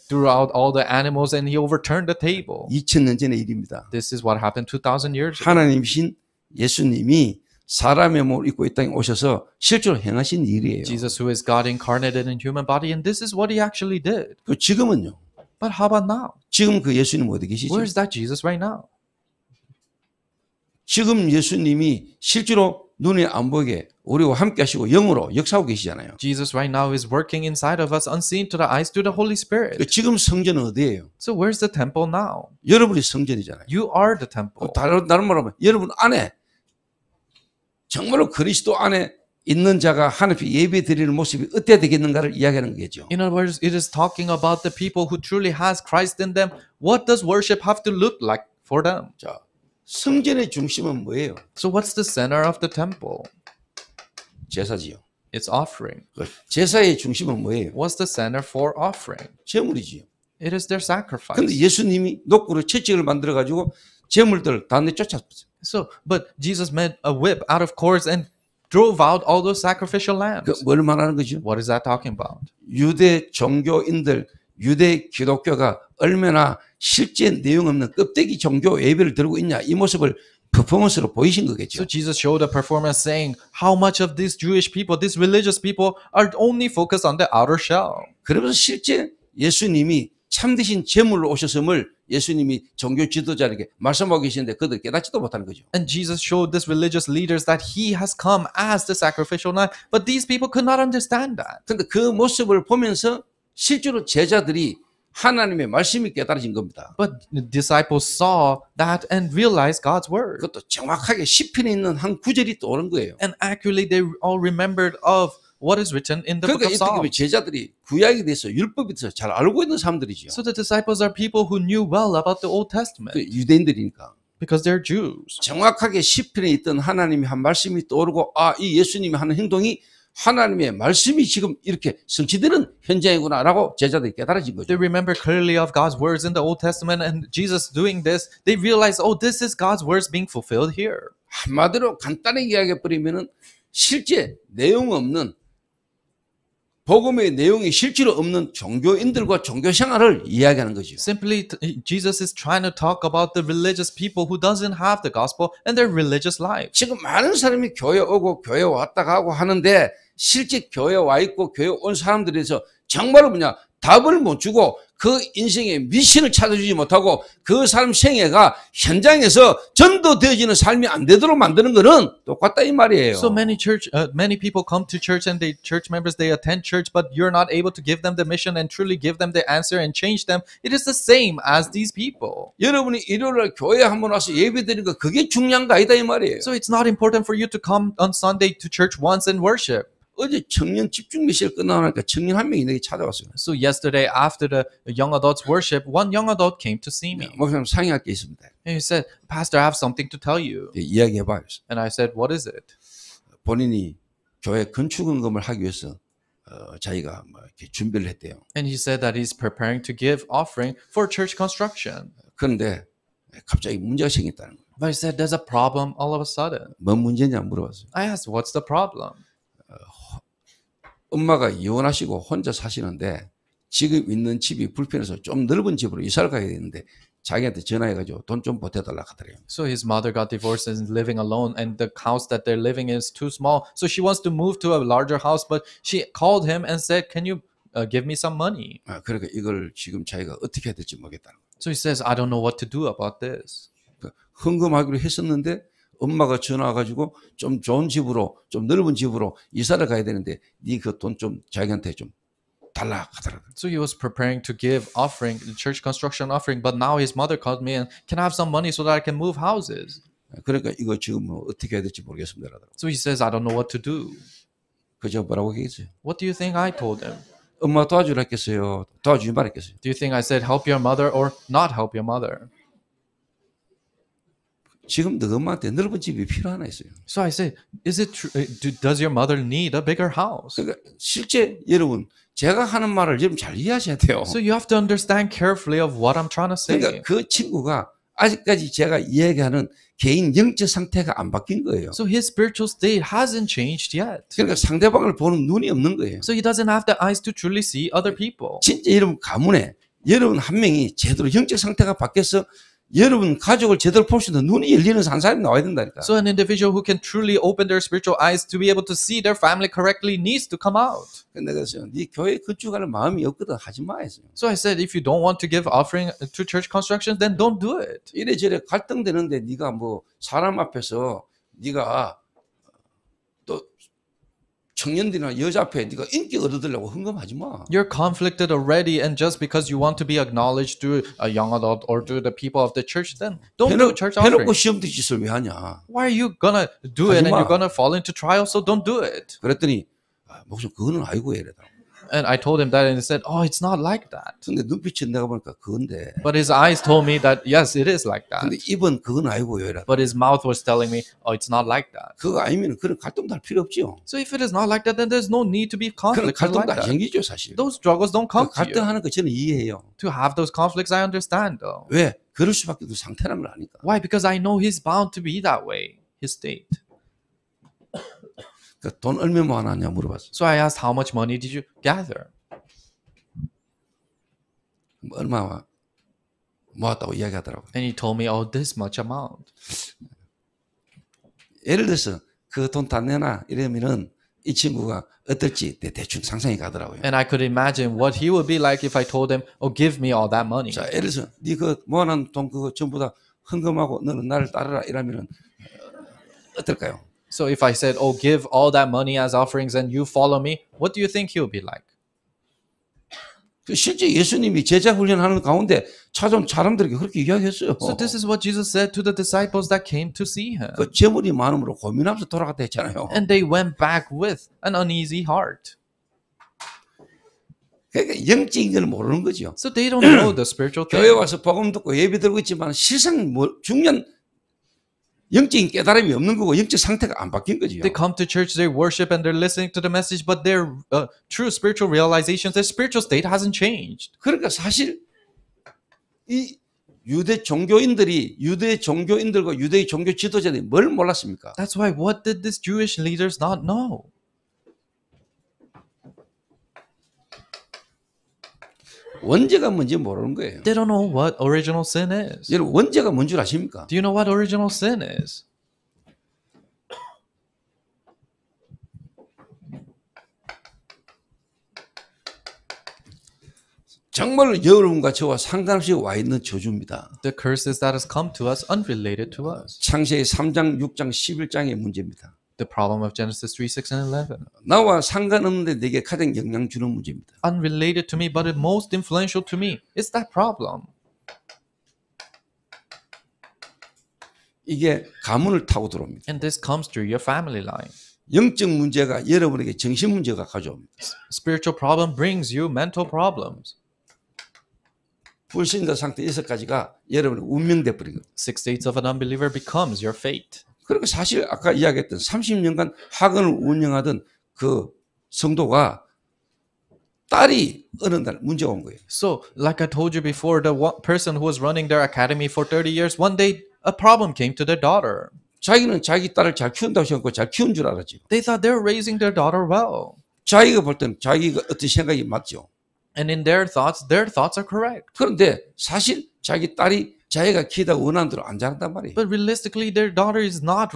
S7: threw out all the animals and he overturned the table.
S6: 2000년 전의 일입니다.
S7: This is what happened 2,000 years ago.
S6: 하나님이신 예수님이 사람의 몸을 입고 이 땅에 오셔서 실제로 행하신 일이에요.
S7: Jesus, who is God incarnated in human body, and this is what he actually did.
S6: 그 지금은요.
S7: But how about now?
S6: 지금 그 예수님 어디 계시죠?
S7: Where is that Jesus right now?
S6: 지금 예수님이 실제로 눈에 안 보이게 우리와 함께 하시고 영으로 역사하고 계시잖아요.
S7: Jesus right now is working inside of us, unseen to the eyes, through the Holy Spirit.
S6: 지금 성전은 어디예요?
S7: So where's the temple now?
S6: 여러분이 성전이잖아요.
S7: You are the temple.
S6: 다른 말로 하면 여러분 안에 정말로 그리스도 안에 있는 자가 하나님 앞에 예배 드리는 모습이 어때야 되겠는가를 이야기하는 거죠.
S7: In other words, it is talking about the people who truly has Christ in them. What does worship have to look like for them?
S6: 자, 성전의 중심은 뭐예요?
S7: So what's the center of the temple?
S6: 제사지요.
S7: It's offering.
S6: 제사의 중심은 뭐예요?
S7: What's the center for offering?
S6: 제물이지요.
S7: It is their
S6: 근데
S7: sacrifice.
S6: 예수님이 노크로 채찍을 만들어 가지고 제물들을 다 내쫓았어요.
S7: So, but Jesus made a whip out of cords and drove out all those sacrificial lambs.
S6: 뭘 말하는 거죠?
S7: What is that talking about?
S6: 유대 종교인들, 유대 기독교가 얼마나 실제 내용 없는 껍데기 종교 예배를 드리고 있냐 이 모습을 퍼포먼스로 보이신 거겠죠.
S7: So Jesus showed a performance saying how much of these Jewish people, these religious people are only focused on the outer shell.
S6: 그러면서 실제 예수님이 참되신 제물로 오셨음을 예수님이 종교 지도자에게 말씀하고 계시는데 그들 깨닫지도 못하는 거죠.
S7: And Jesus showed these religious leaders that he has come as the sacrificial lamb, but these people could not understand that.
S6: 근데 그 모습을 보면서 실제로 제자들이 하나님의 말씀이 깨달아진 겁니다.
S7: But the disciples saw that and realized God's word.
S6: 그것도 정확하게 시편에 있는 한 구절이 떠오른 거예요.
S7: And accurately they all remembered of what is written in the book
S6: 그러니까
S7: of
S6: 이렇게
S7: Psalms.
S6: 제자들이 구약에 대해서 율법에 대해서 잘 알고 있는 사람들이죠.
S7: So the disciples are people who knew well about the Old Testament
S6: 그 유대인들이니까
S7: because they're Jews.
S6: 정확하게 시편에 있던 하나님이 한 말씀이 떠오르고 이 예수님이 하는 행동이 하나님의 말씀이 지금 이렇게 성취되는 현장이구나라고 제자들이 깨달아진 거죠.
S7: They remember clearly of God's words in the Old Testament and Jesus doing this. They realize, oh, this is God's words being fulfilled here.
S6: 한마디로 간단하게 이야기해 버리면은 실제 내용 없는 복음의 내용이 실제로 없는 종교인들과 종교 생활을 이야기하는 거죠.
S7: Simply, Jesus is trying to talk about the religious people who doesn't have the gospel and their religious life.
S6: 지금 많은 사람이 교회 오고 교회 왔다 가고 하는데 실제 교회 와 있고 교회 온 사람들에서 정말로 답을 못 주고 그 인생의 미션을 찾아주지 못하고 그 사람 생애가 현장에서 전도되어지는 삶이 안 되도록 만드는 거는 똑같다 이 말이에요.
S7: So many people come to church and church members, they attend church, but you're not able to give them the mission and truly give them the answer and change them. It is the same as these people.
S6: 여러분이 일요일날 교회 한번 와서 예배드리는 거 그게 중요한 거 아니다 이 말이에요.
S7: So it's not important for you to come on Sunday to church once and worship.
S6: 어제 청년 집중 메시지를 끝나니까 청년 한 명이 내게 찾아왔어요.
S7: So yesterday after the young adults worship, one young adult came to see me.
S6: 목사님 상의할 게 있습니다.
S7: And he said, Pastor, I have something to tell you.
S6: 이야기해봐요.
S7: And I said, what is it?
S6: 본인이 교회 건축원금을 하기 위해서 자기가 이렇게 준비를 했대요.
S7: And he said that he's preparing to give offering for church construction.
S6: 그런데 갑자기 문제가 생겼다는 거예요.
S7: But he said, there's a problem all of a sudden.
S6: 뭔 문제냐 물어봤어요.
S7: I asked, what's the problem?
S6: 엄마가 이혼하시고 혼자 사시는데 지금 있는 집이 불편해서 좀 넓은 집으로 이사를 가야 되는데 자기한테 전화해가지고 돈 좀 보태달라 하더래요.
S7: So his mother got divorced and is living alone, and the house that they're living in is too small. So she wants to move to a larger house, but she called him and said, "Can you give me some money?"
S6: 그러니까 이걸 지금 자기가 어떻게 해야 될지 모르겠다는 거예요.
S7: So he says, "I don't know what to do about this."
S6: 헌금하기로 했었는데 엄마가 전화 와가지고 좀 좋은 집으로 좀 넓은 집으로 이사를 가야 되는데 네 그 돈 좀 자기한테 좀 달라 하더라고요.
S7: So he was preparing to give offering, church construction offering, but now his mother called me and, "Can I have some money so that I can move houses?"
S6: 그러니까 이거 지금 뭐 어떻게 해야 될지 모르겠습니다.
S7: So he says, "I don't know what to do."
S6: 그저 뭐라고 얘기했어요?
S7: What do you think I told him?
S6: 엄마 도와주라 했겠어요? 도와주지 말았겠어요?
S7: Do you think I said help your mother or not help your mother?
S6: 지금 너 엄마한테 넓은 집이 필요하나 했어요.
S7: So I said, is it true? Does your mother need a bigger house?
S6: 그러니까 실제 여러분 제가 하는 말을 여러분 잘 이해하셔야 돼요.
S7: So you have to understand carefully of what I'm trying to say.
S6: 그러니까 그 친구가 아직까지 제가 이야기하는 개인 영적 상태가 안 바뀐 거예요.
S7: So his spiritual state hasn't changed yet.
S6: 그러니까 상대방을 보는 눈이 없는 거예요.
S7: So he doesn't have the eyes to truly see other people.
S6: 진짜 여러분 가문에 여러분 한 명이 제대로 영적 상태가 바뀌어서 여러분 가족을 제대로 볼 수 있는 눈이 열리는 한 사람이 나와야 된다니까.
S7: So an individual who can truly open their spiritual eyes to be able to see their family correctly needs to come out.
S6: 근데 그래서 네 교회 건축할 마음이 없거든 하지 마 했어요.
S7: So I said, if you don't want to give offering to church construction, then don't do it.
S6: 이래저래 갈등되는데 네가 뭐 사람 앞에서 네가 또 청년들이나 여자 앞에 네가 인기 얻으려고 헌금하지 마.
S7: You're conflicted already, and just because you want to be acknowledged to a young adult or to the people of the church, then don't do church offering.
S6: 해놓고 시험 들 짓을 왜 하냐.
S7: Why are you gonna do it and
S6: 하지 마.
S7: you're gonna fall into trial? So don't do it.
S6: 그랬더니 목사 그거는 아니고 이래다.
S7: And I told him that, and he said, "Oh, it's not like that."
S6: 근데 눈빛이 내가 보니까 그건데.
S7: But his eyes told me that yes, it is like that.
S6: 근데 입은 그건 아니고 이래다.
S7: But his mouth was telling me, "Oh, it's not like that."
S6: 그거 아니면 그런 갈등도 할 필요 없지요.
S7: So if it is not like that, then there's no need to be
S6: 그런
S7: conflict
S6: 갈등도
S7: like
S6: 안
S7: that.
S6: 생기죠 사실.
S7: Those struggles don't come to you.
S6: 갈등하는 거 저는 이해해요.
S7: To have those conflicts, I understand though.
S6: 왜? 그럴 수밖에 없는 상태란 걸 아니까.
S7: Why? Because I know he's bound to be that way. His state.
S6: 돈 얼마 모아놨냐 물어봤어.
S7: So I asked, "How much money did you gather?"
S6: 얼마 모았다고 이야기하더라고요.
S7: And he told me, "Oh, this much amount."
S6: 예를 들어서 그 돈 다 내놔 이러면은 이 친구가 어떨지 대충 상상이 가더라고요.
S7: And I could imagine what he would be like if I told him, "Oh, give me all that money."
S6: 자, 예를 들어서 네 그 모아놓은 돈 그거 전부 다 헌금하고 너는 나를 따르라 이러면은 어떨까요?
S7: So if I said, "Oh, give all that money as offerings and you follow me," what do you think he would be like?
S6: 실제 예수님이 제자 훈련하는 가운데 찾아온 사람들에게 그렇게 이야기했어요.
S7: So this is what Jesus said to the disciples that came to see him.
S6: 그 재물이 많음으로 고민하면서 돌아갔다 했잖아요.
S7: And they went back with an uneasy heart.
S6: 그러니까 영적인 걸 모르는 거죠.
S7: So they don't know the spiritual
S6: 교회
S7: thing.
S6: 와서 복음 듣고 예배 드리고 있지만 실상 중요한 영적인 깨달음이 없는 거고 영적 상태가 안 바뀐 거죠.
S7: They come to church, they worship, and they're listening to the message, but their true spiritual realizations, their spiritual state hasn't changed.
S6: 그러니까 사실 이 유대 종교인들과 유대의 종교 지도자들이 뭘 몰랐습니까?
S7: That's why, what did these Jewish leaders not know?
S6: 원죄가 뭔지 모르는 거예요.
S7: They don't know what original sin is.
S6: 여러분 원죄가 뭔 줄 아십니까?
S7: Do you know what original sin is?
S6: 정말 여러분과 저와 상관없이 와 있는 저주입니다.
S7: The curses that has come to us unrelated to us.
S6: 창세기 3장, 6장, 11장의 문제입니다.
S7: The problem of Genesis 3, 6, and 11.
S6: 나와 상관없는데 내게 가장 영향 주는 문제입니다.
S7: Unrelated to me, but most influential to me. It's that problem.
S6: 이게 가문을 타고 들어옵니다.
S7: And this comes through your family line.
S6: 영적 문제가 여러분에게 정신 문제가 가져옵니다.
S7: Spiritual problem brings you mental problems.
S6: 불신자 상태 6가지가 여러분의 운명돼 버린 겁니다.
S7: 6 states of an unbeliever becomes your fate.
S6: 그리고 사실 아까 이야기했던 30년간 학원을 운영하던 그 성도가 딸이 어느 날 문제가 온 거예요.
S7: So, like I told you before, the person who was running their academy for 30 years, one day a problem came to their daughter.
S6: 자기는 자기 딸을 잘 키운다고 생각하고 잘 키운 줄 알았죠.
S7: They thought they were raising their daughter well.
S6: 자기가 볼 때는 자기가 어떤 생각이 맞죠.
S7: And in their thoughts are correct.
S6: 그런데 사실 자기 딸이 자기가 키우다 원하는 대로 안 자란단 말이에요.
S7: But realistically, their daughter is not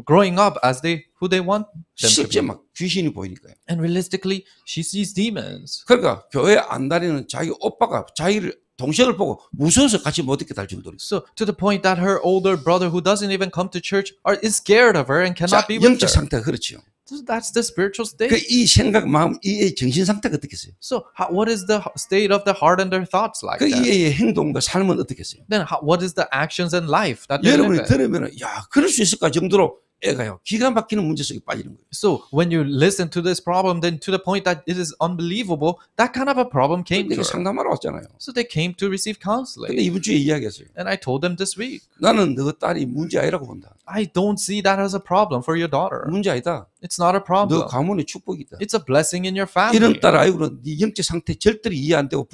S7: growing up as who they want them to
S6: 실제
S7: be.
S6: 막 귀신이 보이니까요.
S7: And realistically, she sees demons.
S6: 그러니까 교회 안 다니는 자기 오빠가 자기를 동생을 보고 무서워서 같이 못 있게 달 정도로.
S7: So to the point that her older brother, who doesn't even come to church, is scared of her and cannot
S6: 자,
S7: be with
S6: 영적
S7: her.
S6: 상태가 그렇지요.
S7: So that's the spiritual
S6: 그
S7: state.
S6: 이 생각, 마음, 이 정신 상태가 어떻겠어요?
S7: So what is the state of the heart and their thoughts like
S6: 그
S7: that?
S6: 이의 행동과 삶은 어떻겠어요?
S7: Then what is the actions and life that they live
S6: 여러분이
S7: in?
S6: 들으면 야 그럴 수 있을까 정도로 애가요 기가 막히는 문제 속에 빠지는 거예요.
S7: So when you listen to this problem, then to the point that it is unbelievable, that kind of a problem came
S6: 근데
S7: to her.
S6: 상담하러 왔잖아요.
S7: So they came to receive counseling.
S6: 근데 이번 주에 이야기했어요.
S7: And I told them this week,
S6: 나는 너 딸이 문제 아니라고 본다.
S7: I don't see that as a problem for your daughter.
S6: 문제 아니다.
S7: It's not a
S6: 너
S7: problem.
S6: 가문의 축복이다.
S7: It's a blessing in your family.
S6: 이런 딸 아이고는 네 영적 상태 절대로 이해 안 되고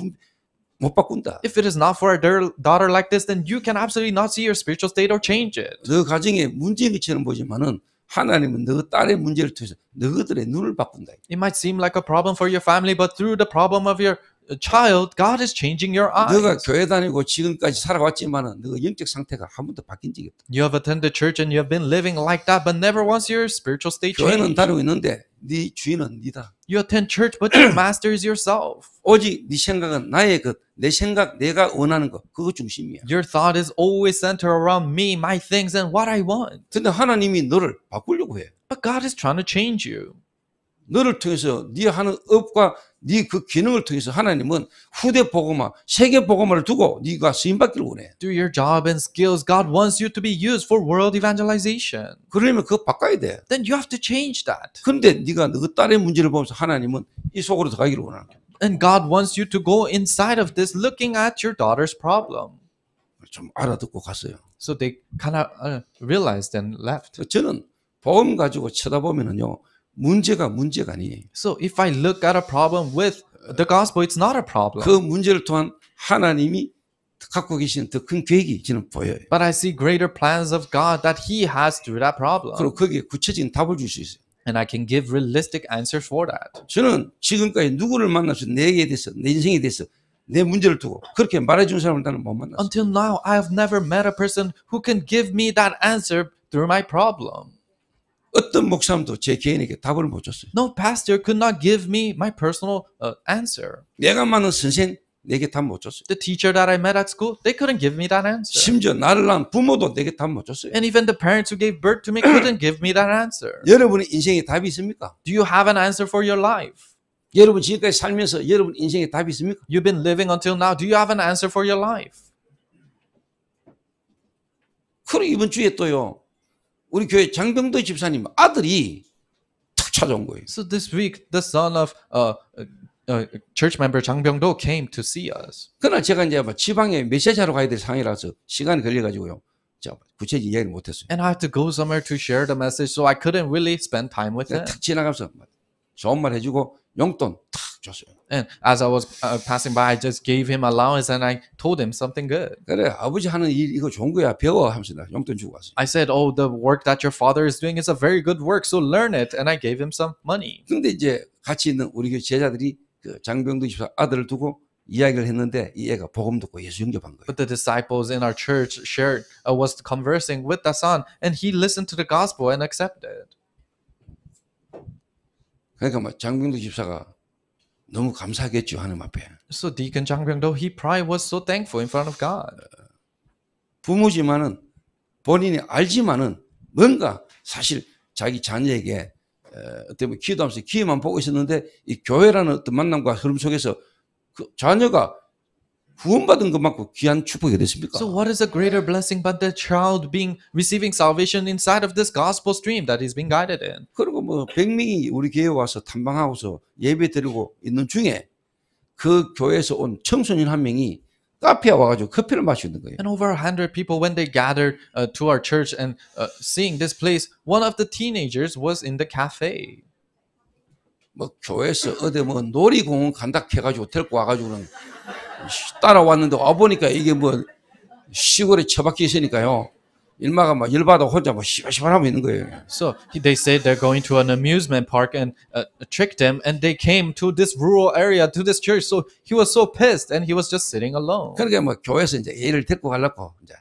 S6: 못 바꾼다.
S7: If it is not for a daughter like this, then you can absolutely not see your spiritual state or change it.
S6: 너 가정에 문제인 것처럼 보지만은 하나님은 너 딸의 문제를 통해서 너희들의 눈을 바꾼다.
S7: It might seem like a problem for your family, but through the problem of your child, God is changing your eyes.
S6: 너가 교회 다니고 지금까지 살아왔지만은 너 영적 상태가 한 번도 바뀐 적이 없다.
S7: You have attended church and you have been living like that, but never once your spiritual state
S6: 교회는
S7: changed.
S6: 다니고 있는데 네 주인은 니다.
S7: You attend church, but your master is yourself.
S6: 오직 네 생각은 나의 것, 내 생각, 내가 원하는 것, 그거 중심이야.
S7: Your thought is always centered around me, my things, and what I want.
S6: 근데 하나님이 너를 바꾸려고 해.
S7: But God is trying to change you.
S6: 너를 통해서 네 하는 업과 네 그 기능을 통해서 하나님은 후대 복음화, 세계 복음화를 두고 네가 쓰임 받기를 원해.
S7: Through your job and skills, God wants you to be used for world evangelization.
S6: 그러려면 그거 바꿔야 돼.
S7: Then you have to change that.
S6: 근데 네가 너 딸의 문제를 보면서 하나님은 이 속으로 들어가기를 원하는 거야.
S7: And God wants you to go inside of this looking at your daughter's problem.
S6: 좀 알아듣고 갔어요.
S7: So they kind of realized and left.
S6: 저는 복음 가지고 쳐다보면은요. 문제가 아니에요.
S7: So if I look at a problem with the gospel, it's not a problem.
S6: 그 문제를 통한 하나님이 갖고 계신 더 큰 계획이 저는 보여요.
S7: But I see greater plans of God that He has through that problem.
S6: 그리고 거기에 구체적인 답을 줄 수 있어요.
S7: And I can give realistic answers for that.
S6: 저는 지금까지 누구를 만나서 내게 대해서 내 인생에 대해서 내 문제를 두고 그렇게 말해준 사람을 나는 못 만났어요.
S7: Until now, I have never met a person who can give me that answer through my problem.
S6: 어떤 목사님도 제 개인에게 답을 못 줬어요.
S7: No pastor could not give me my personal answer.
S6: 내가 만난 선생 내게 답 못 줬어요.
S7: The teacher that I met at school, they couldn't give me that answer.
S6: 심지어 나를 낳은 부모도 내게 답 못 줬어요.
S7: And even the parents who gave birth to me couldn't give me that answer.
S6: 여러분의 인생에 답이 있습니까?
S7: Do you have an answer for your life?
S6: 여러분 지금까지 살면서 여러분 인생에 답이 있습니까?
S7: You've been living until now. Do you have an answer for your life?
S6: 그리고 이번 주에 또요. 우리 교회 장병도 집사님 아들이 탁 찾아온 거예요.
S7: So this week, the son of church member Jang Byung-do came to see us.
S6: 그날 제가 이제 지방에 메시지하러 가야 될 상황이라서 시간이 걸려가지고요. 제가 구체적인 이야기를 못했어요.
S7: And I had to go somewhere to share the message, so I couldn't really spend time with him.
S6: 탁 지나가면서 좋은 말 해주고 용돈 탁 줬어요.
S7: And as I was passing by, I just gave him allowance and I told him something good.
S6: 그래 아버지 하는 일 이거 좋은 거야 배워 하면서 나 용돈 주고 왔어요.
S7: I said, oh, the work that your father is doing is a very good work, so learn it. And I gave him some money.
S6: 근데 이제 같이 있는 우리 교회 제자들이 그 장병도 집사 아들을 두고 이야기를 했는데 이 애가 복음 듣고 예수 영접한 거예요.
S7: But the disciples in our church was conversing with the son, and he listened to the gospel and accepted.
S6: 그러니까 뭐 장병도 집사가 너무 감사하겠죠 하나님 앞에.
S7: So Deacon Jang Byung-do, he probably was so thankful in front of God.
S6: 부모지만은 본인이 알지만은 뭔가 사실 자기 자녀에게 어떤 기도하면서 기회만 보고 있었는데 이 교회라는 어떤 만남과 흐름 속에서 그 자녀가 구원받은 것만큼 귀한 축복이 됐습니까?
S7: So what is a greater blessing but the child receiving salvation inside of this gospel stream that he's being guided in?
S6: 그리고 뭐 100명이 우리 교회 와서 탐방하고서 예배 드리고 있는 중에 그 교회에서 온 청소년 한 명이 카페에 와가지고 커피를 마시고 있는 거예요.
S7: And over 100 people, when they gathered to our church and seeing this place, one of the teenagers was in the cafe.
S6: 뭐 교회에서 어디 뭐 놀이공원 간다 해가지고 데리고 와가지고는 따라왔는데 와보니까 이게 뭐 시골에 처박혀 있으니까요. 일마가 막 열받아 혼자 뭐 시발시발하고 있는 거예요.
S7: So they said they're going to an amusement park and tricked him, and they came to this rural area to this church. So he was so pissed, and he was just sitting alone.
S6: 그러니까 뭐 교회에서 이제 얘를 데리고 가려고 이제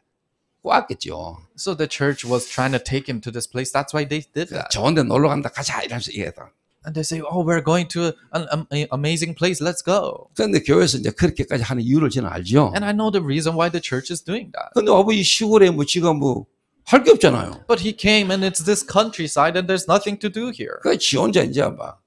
S6: 꼬았겠죠.
S7: So the church was trying to take him to this place. That's why they did that.
S6: 좋은데 놀러 간다 가자 이러면서 얘기했다.
S7: And they say, "Oh, we're going to an amazing place. Let's go."
S6: 그런데 교회에서 이제 그렇게까지 하는 이유를 저는 알죠.
S7: And I know the reason why the church is doing that.
S6: 근데 아버지 시골에 뭐 지가 뭐 할 게 없잖아요.
S7: But he came, and it's this countryside, and there's nothing to do here.
S6: 그 지 혼자 이제 막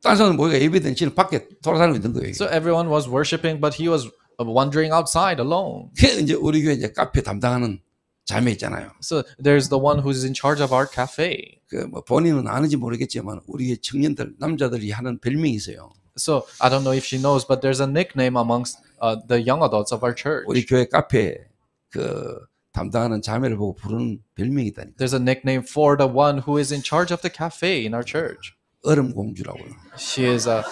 S6: 딴 사람 모이가 예배드는 지는 밖에 돌아다니고 있는 거예요.
S7: So everyone was worshiping, but he was wandering outside alone.
S6: 그 이제 우리 교회 이제 카페 담당하는 자매 있잖아요.
S7: So there's the one who's in charge of our cafe.
S6: 그 뭐 본인은 아는지 모르겠지만 우리 교회 청년들 남자들이 하는 별명이 있어요.
S7: So I don't know if she knows, but there's a nickname amongst the young adults of our church.
S6: 우리 교회 카페 그 담당하는 자매를 보고 부르는 별명이 있다니까.
S7: There's a nickname for the one who is in charge of the cafe in our church.
S6: 얼음 공주라고요.
S7: She is a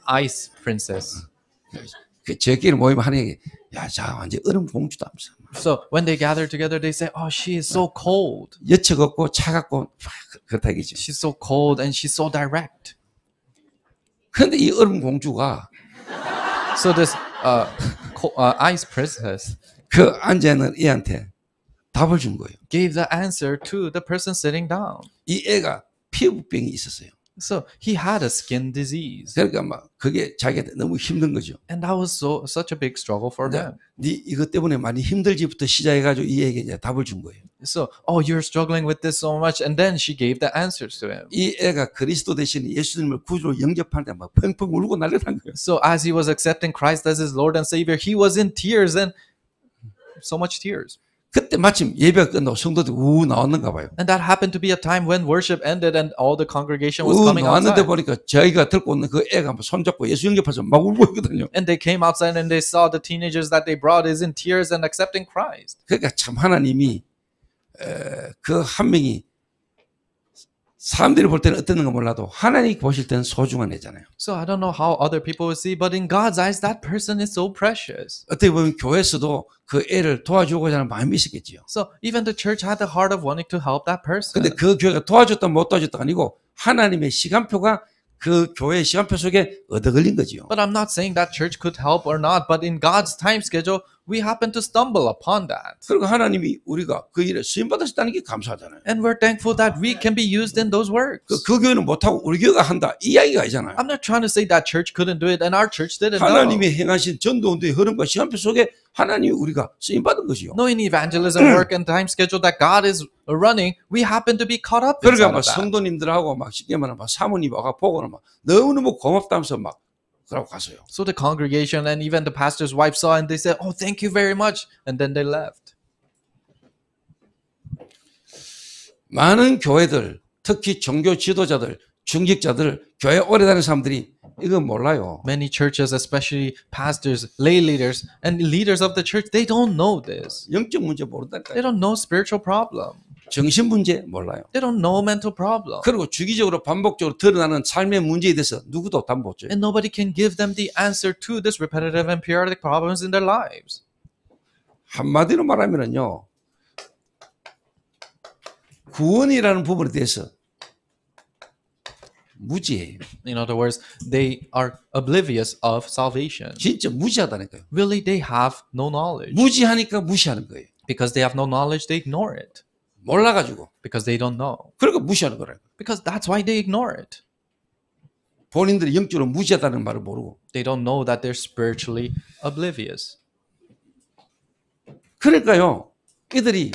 S7: ice princess.
S6: 그 저끼리 모이면 하는 얘기, 야, 자 완전 얼음 공주다면서.
S7: So when they gather together, they say, "Oh, she is so cold.
S6: 여척 없고 차갑고 그렇다 이거죠.
S7: She's so cold and she's so direct."
S6: 그런데 이 얼음 공주가
S7: So this ice princess
S6: 그 앉아있는 애한테 답을 준 거예요.
S7: gave the answer to the person sitting down.
S6: 이 애가 피부병이 있었어요.
S7: So he had a skin disease,
S6: 그러니까 막 그게 자기한테 너무 힘든 거죠.
S7: and that was such a big struggle for him.
S6: 네 이것 때문에 많이 힘들지부터 시작해가지고 이 애에게 이제 답을 준 거예요.
S7: So, "Oh, you're struggling with this so much," and then she gave the answers to him.
S6: 이 애가 그리스도 대신 예수님을 구주로 영접할 때 막 펑펑 울고 난리난 거예요.
S7: So as he was accepting Christ as his Lord and Savior, he was in tears, and so much tears.
S6: 그때 마침 예배가 끝나고 성도들이 우 나왔는가 봐요.
S7: And that happened to be a time when worship ended and all the congregation was
S6: 우
S7: coming
S6: 나왔는데
S7: outside.
S6: 보니까 자기가 들고 있는 그 애가 막 손잡고 예수 영접해서 막 울고 있거든요.
S7: And they came outside and they saw the teenagers that they brought is in tears and accepting Christ.
S6: 그러니까 참 하나님이 그 한 명이 사람들이 볼 때는 어땠는가 몰라도 하나님이 보실 때는 소중한 애잖아요.
S7: So I don't know how other people will see, but in God's eyes, that person is so precious.
S6: 어떻게 보면 교회에서도 그 애를 도와주고자 하는 마음이 있었겠지요.
S7: So even the church had the heart of wanting to help that person.
S6: 근데 그 교회가 도와줬다 못 도와줬다가 아니고 하나님의 시간표가 그 교회의 시간표 속에 얻어걸린 거지요.
S7: But I'm not saying that church could help or not, but in God's time schedule, we happen to stumble upon that.
S6: 그리고 하나님이 우리가 그 일에 쓰임받으셨다는 게 감사하잖아요.
S7: And we're thankful that we can be used in those works.
S6: 그 교회는 못하고 우리 교회가 한다 이 이야기가 아니잖아요.
S7: I'm not trying to say that church couldn't do it and our church didn't.
S6: 하나님이 행하신 전도운동의 흐름과 시간표 속에 하나님이 우리가 쓰임받은 것이요.
S7: No, in evangelism work and time schedule that God is running, we happen to be caught up
S6: 그러니까
S7: inside
S6: 막
S7: of that.
S6: 성도님들하고 막 쉽게 말하면 막 사모님 와가 보고는 막 너무너무 고맙다면서 막 그러고 갔어요.
S7: So the congregation and even the pastor's wife saw and they said, "Oh, thank you very much," and then they left.
S6: 많은 교회들, 특히 종교 지도자들, 중직자들, 교회 오래 다니는 사람들이 이건 몰라요.
S7: Many churches, especially pastors, lay leaders, and leaders of the church, they don't know this.
S6: 영적 문제
S7: They
S6: 모른다니까요.
S7: don't know spiritual problem.
S6: 정신 문제 몰라요.
S7: They don't know mental problem.
S6: 그리고 주기적으로 반복적으로 드러나는 삶의 문제에 대해서 누구도 답 못 줘요.
S7: And nobody can give them the answer to this repetitive and periodic problems in their lives.
S6: 한마디로 말하면은요. 구원이라는 부분에 대해서 무지해요.
S7: In other words, they are oblivious of salvation.
S6: 진짜 무지하다니까요.
S7: Really, they have no knowledge.
S6: 무지하니까 무시하는 거예요.
S7: Because they have no knowledge, they ignore it.
S6: 몰라가지고.
S7: Because they don't know.
S6: 그러니까 무시하는 거라고.
S7: Because that's why they ignore it.
S6: 본인들이 영적으로 무지하다는 말을 모르고.
S7: They don't know that they're spiritually oblivious.
S6: 그러니까요. 이들이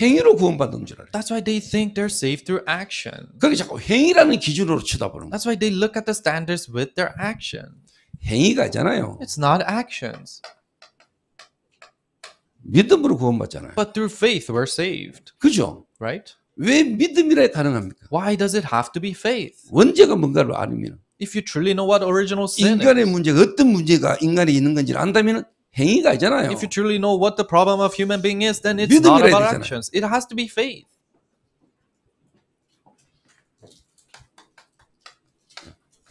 S6: 행위로 구원받는 줄 알아요.
S7: That's why they think they're saved through action.
S6: 그러니까 자꾸 행위라는 기준으로 쳐다보는 거예요.
S7: That's why they look at the standards with their action.
S6: 행위가 있잖아요.
S7: It's not actions.
S6: 믿음으로 구원받잖아요.
S7: But through faith, we're saved.
S6: 그죠?
S7: Right?
S6: 왜 믿음이라 가능합니까?
S7: Why does it have to be faith?
S6: 원죄가 뭔가를 알면
S7: If you truly know what original sin
S6: 인간의
S7: is,
S6: 문제가 어떤 문제가 인간이 있는 건지를 안다면 행위가 있잖아요.
S7: if you truly know what the problem of human being is, then it's not
S6: 믿음이라
S7: about
S6: 되잖아요.
S7: actions. It has to be faith.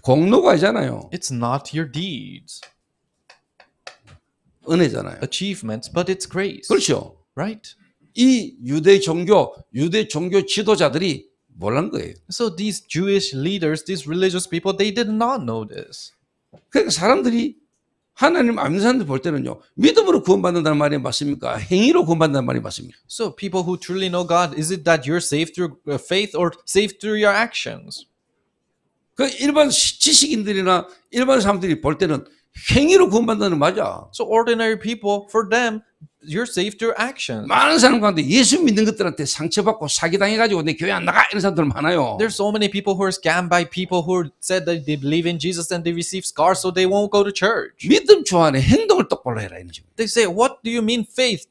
S6: 공로가 있잖아요.
S7: It's not your deeds.
S6: 은혜잖아요.
S7: achievements, but it's grace.
S6: 그렇죠.
S7: Right?
S6: 이 유대 종교 지도자들이 몰란 거예요.
S7: So these Jewish leaders, these religious people, they did not know this.
S6: 그러니까 사람들이 하나님 안 믿는 사람들 볼 때는요, 믿음으로 구원받는다는 말이 맞습니까? 행위로 구원받는다는 말이 맞습니까?
S7: So people who truly know God, is it that you're saved through faith or saved through your actions?
S6: 그 일반 지식인들이나 일반 사람들이 볼 때는 행위로 구원받는다는 맞아.
S7: So ordinary people, for them, you're saved through actions.
S6: 많은 사람 가운데 예수 믿는 것들한테 상처받고 사기당해가지고 내 교회 안 나가 이런 사람들 많아요.
S7: There's so many people who are scammed by people who said that they believe in Jesus and they receive scars so they won't go to church.
S6: 믿음 좋아하네 행동을 똑바로 해라 이런 식으로.
S7: They say, what do you mean faith?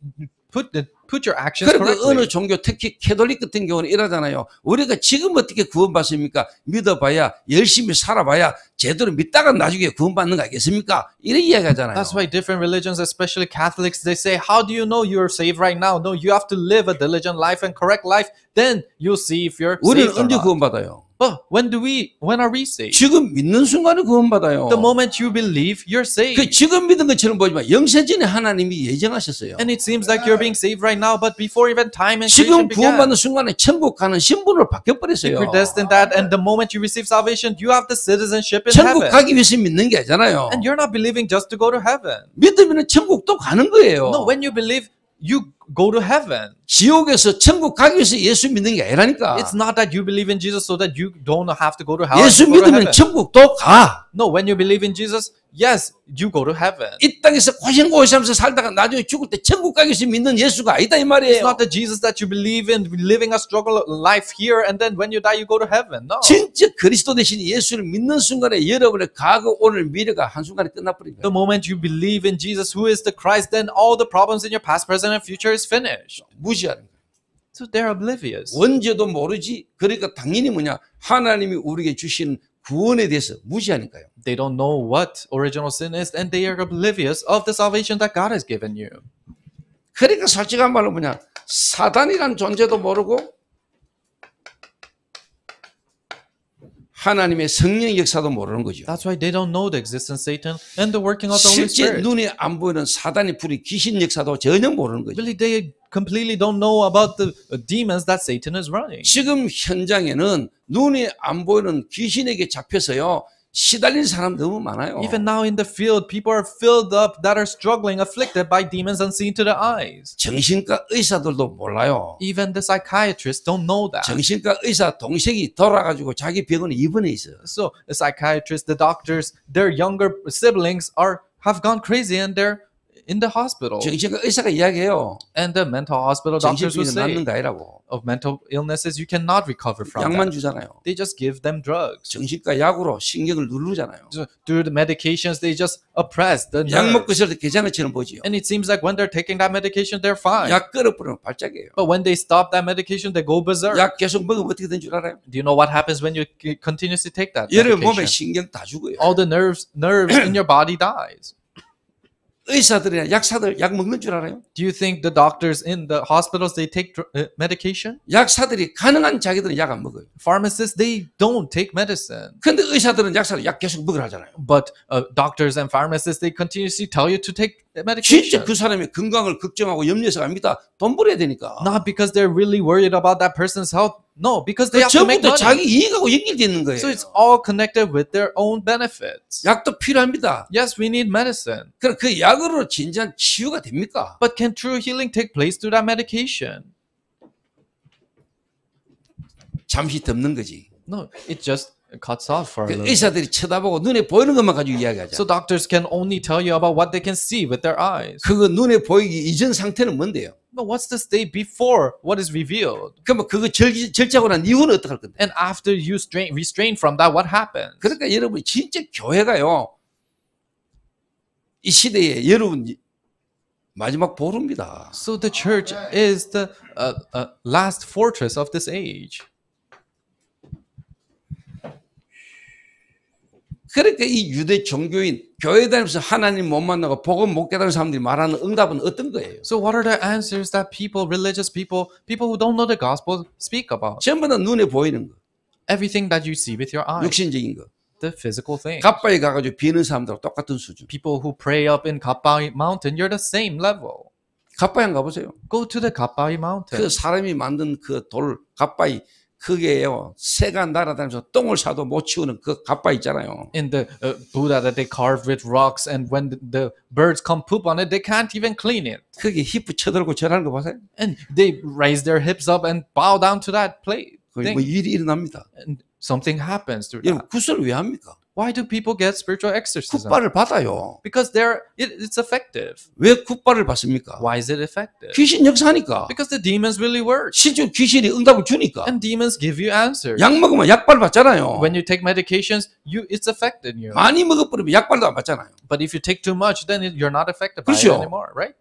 S7: Put your actions
S6: 그러니까
S7: correctly.
S6: 어느 종교 특히 캐톨릭 같은 경우는 이러잖아요. 우리가 지금 어떻게 구원받습니까? 믿어봐야 열심히 살아봐야 제대로 믿다가 나중에 구원받는 거 아니겠습니까? 이런 이야기하잖아요.
S7: That's why different religions, especially Catholics, they say, how do you know you're saved right now? No, you have to live a diligent life and correct life. Then you'll see if you're
S6: 우리는
S7: saved or
S6: 언제
S7: not.
S6: 구원받아요?
S7: But when are we saved?
S6: 지금 믿는 순간에 구원받아요.
S7: The moment you believe, you're saved.
S6: 그 지금 믿은 것처럼 보지만 영세전에 하나님이 예정하셨어요.
S7: And it seems like you're being saved right now, but before even time and creation
S6: 지금
S7: began,
S6: 구원받는 순간에 천국 가는 신분으로
S7: He
S6: 바뀌어버렸어요.
S7: predestined that, and the moment you receive salvation, you have the citizenship in
S6: 천국
S7: heaven.
S6: 가기 위해서 믿는 게 아니잖아요.
S7: And you're not believing just to go to heaven.
S6: 믿으면 천국도 가는 거예요.
S7: No, when you believe, you go to heaven.
S6: 지옥에서 천국 가기 위해서 예수 믿는 게 아니라니까.
S7: It's not that you believe in Jesus so that you don't have to go to hell.
S6: 예수
S7: You go to
S6: 믿으면
S7: heaven.
S6: 천국도 가.
S7: No, when you believe in Jesus, yes, you go to heaven.
S6: 이 땅에서 고생고생하면서 살다가 나중에 죽을 때 천국 가기 위해서 믿는 예수가 아니다 이
S7: It's
S6: 말이에요.
S7: not the Jesus that you believe in, living a struggle life here, and then when you die, you go to heaven. No.
S6: 진짜 그리스도 대신 예수를 믿는 순간에 여러분의 과거, 오늘, 미래가 한순간에 끝나버린
S7: The
S6: 거예요.
S7: moment you believe in Jesus, who is the Christ, then all the problems in your past, present, and future is finished.
S6: 무시하는 거예요.
S7: So they're oblivious.
S6: 원죄도 모르지. 그러니까 당연히 뭐냐, 하나님이 우리에게 주신 구원에 대해서 무시하니까요.
S7: They don't know what original sin is, and they are oblivious of the salvation that God has given you.
S6: 그러니까 솔직한 말로 뭐냐, 사단이란 존재도 모르고 하나님의 성령의 역사도 모르는 거죠.
S7: That's why they don't know the existence of Satan and the working of the Holy
S6: 실제
S7: Spirit.
S6: 눈에 안 보이는 사단의 불이 귀신 역사도 전혀 모르는 거죠.
S7: Really, they completely don't know about the demons that Satan is running.
S6: 지금 현장에는 눈에 안 보이는 귀신에게 잡혀서요 시달린 사람 너무 많아요.
S7: Even now in the field, people are filled up that are struggling, afflicted by demons unseen to the eyes.
S6: 정신과 의사들도 몰라요.
S7: Even the psychiatrists don't know that.
S6: 정신과 의사 동생이 돌아가지고 자기 병원에 입원해 있어요.
S7: So the psychiatrists, the doctors, their younger siblings have gone crazy and they're in the hospital.
S6: 정신과 의사가 이야기해요.
S7: And the mental hospital doctors will
S6: 정신병이
S7: say
S6: 낫는 거 아니라고.
S7: of mental illnesses, you cannot recover from
S6: 약만
S7: that.
S6: 주잖아요.
S7: They just give them drugs.
S6: 정신과 약으로 신경을 누르잖아요.
S7: So through the medications, they just oppress the
S6: 약 먹고
S7: nerves.
S6: 있을 때 괜찮은처럼 보지요.
S7: And it seems like when they're taking that medication, they're fine.
S6: 약 끊어버리면 발작이에요.
S7: But when they stop that medication, they go berserk.
S6: 약 계속 먹으면 어떻게 된 줄 알아요?
S7: Do you know what happens when you continuously take that
S6: 여러분 몸에
S7: medication?
S6: 신경 다 죽어요.
S7: All the nerves in your body dies.
S6: 의사들이나 약사들 약 먹는 줄 알아요?
S7: Do you think the doctors in the hospitals, they take medication?
S6: 약사들이 가능한 자기들은 약 안 먹어요.
S7: Pharmacists, they don't take medicine.
S6: 근데 의사들은 약사를 약 계속 먹으라 하잖아요.
S7: But doctors and pharmacists, they continuously tell you to take
S6: 진짜
S7: medication.
S6: 그 사람의 건강을 걱정하고 염려해서 아닙니다. 돈 벌어야 되니까.
S7: Not because they're really worried about that person's health. No, because they have to
S6: 전부
S7: make
S6: 다 자기
S7: money.
S6: 이익하고 연결되어 있는 거예요.
S7: So it's all connected with their own benefits.
S6: 약도 필요합니다.
S7: Yes, we need medicine.
S6: 그럼 그 약으로 진짜 치유가 됩니까?
S7: But can true healing take place through that medication?
S6: 잠시 덮는 거지.
S7: No, it just cuts off for a
S6: 그
S7: little bit.
S6: 의사들이 쳐다보고 눈에 보이는 것만 가지고 이야기하자.
S7: So doctors can only tell you about what they can see with their eyes.
S6: 그거 눈에 보이기 이전 상태는 뭔데요?
S7: But what's the state before what is revealed?
S6: 그러면 그거 절제하고 난 이후는 어떡할 건데?
S7: And after you restrain from that, what happens?
S6: 그러니까 여러분 진짜 교회가요. 이 시대에 여러분 마지막 보루입니다.
S7: So the church is the last fortress of this age.
S6: 그러니까 이 유대 종교인 교회 다니면서 하나님 못 만나고 복음 못 깨달은 사람들이 말하는 응답은 어떤 거예요?
S7: So what are the answers that people, religious people who don't know the gospel speak about?
S6: 전부 다 눈에 보이는 거,
S7: Everything that you see with your eyes.
S6: 육신적인 거.
S7: the physical thing.
S6: 갑바에 가가지고 비는 사람들하고 똑같은 수준.
S7: People who pray up in Kappai Mountain, you're the same level.
S6: 갑바에 안 가보세요.
S7: Go to the Kappai Mountain.
S6: 그 사람이 만든 그 돌 갑바이 그게요 새가 날아다니면서 똥을 싸도 못 치우는 그 갑바이 있잖아요.
S7: In the Buddha that they carved with rocks, and when the birds come poop on it, they can't even clean it.
S6: 그게 힙 쳐들고 절하는 거 보세요.
S7: And they raise their hips up and bow down to that plate.
S6: 거기 뭐 일이 일어납니다.
S7: And something happens through
S6: 여러분
S7: that.
S6: 구슬을 왜 합니까?
S7: Why do people get spiritual exorcism?
S6: 굿발을 받아요.
S7: Because it's effective.
S6: 왜 굿발을 받습니까?
S7: Why is it effective?
S6: 귀신 역사하니까.
S7: Because the demons really work.
S6: 실제로 귀신이 응답을 주니까.
S7: And demons give you answers.
S6: 약 먹으면 약발 받잖아요.
S7: When you take medications, it's effective in you.
S6: 많이 먹어버리면 약발도 안 받잖아요.
S7: But if you take too much, then you're not affected by it
S6: 그렇죠.
S7: anymore, right?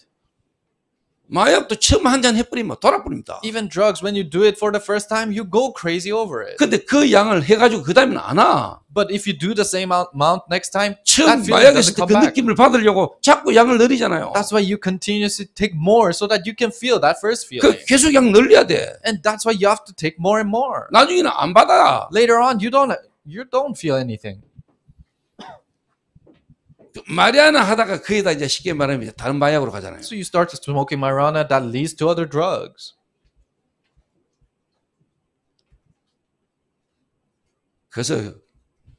S6: 마약도 처음 한 잔 해버리면 돌아버립니다.
S7: Even drugs, when you do it for the first time, you go crazy over it.
S6: 근데 그 양을 해가지고 그 다음에는 안 와.
S7: But if you do the same amount next time,
S6: 처음
S7: that feeling
S6: 마약했을
S7: doesn't
S6: 때
S7: come
S6: 그
S7: back.
S6: 느낌을 받으려고 자꾸 양을 늘리잖아요.
S7: That's why you continuously take more so that you can feel that first
S6: 그
S7: feeling.
S6: 계속 양 늘려야 돼.
S7: And that's why you have to take more and more.
S6: 나중에는 안 받아.
S7: Later on, you don't feel anything.
S6: 마리아나 하다가 거기다 이제 쉽게 말하면 다른 마약으로 가잖아요.
S7: So you start smoking marijuana, that leads to other drugs.
S6: 그래서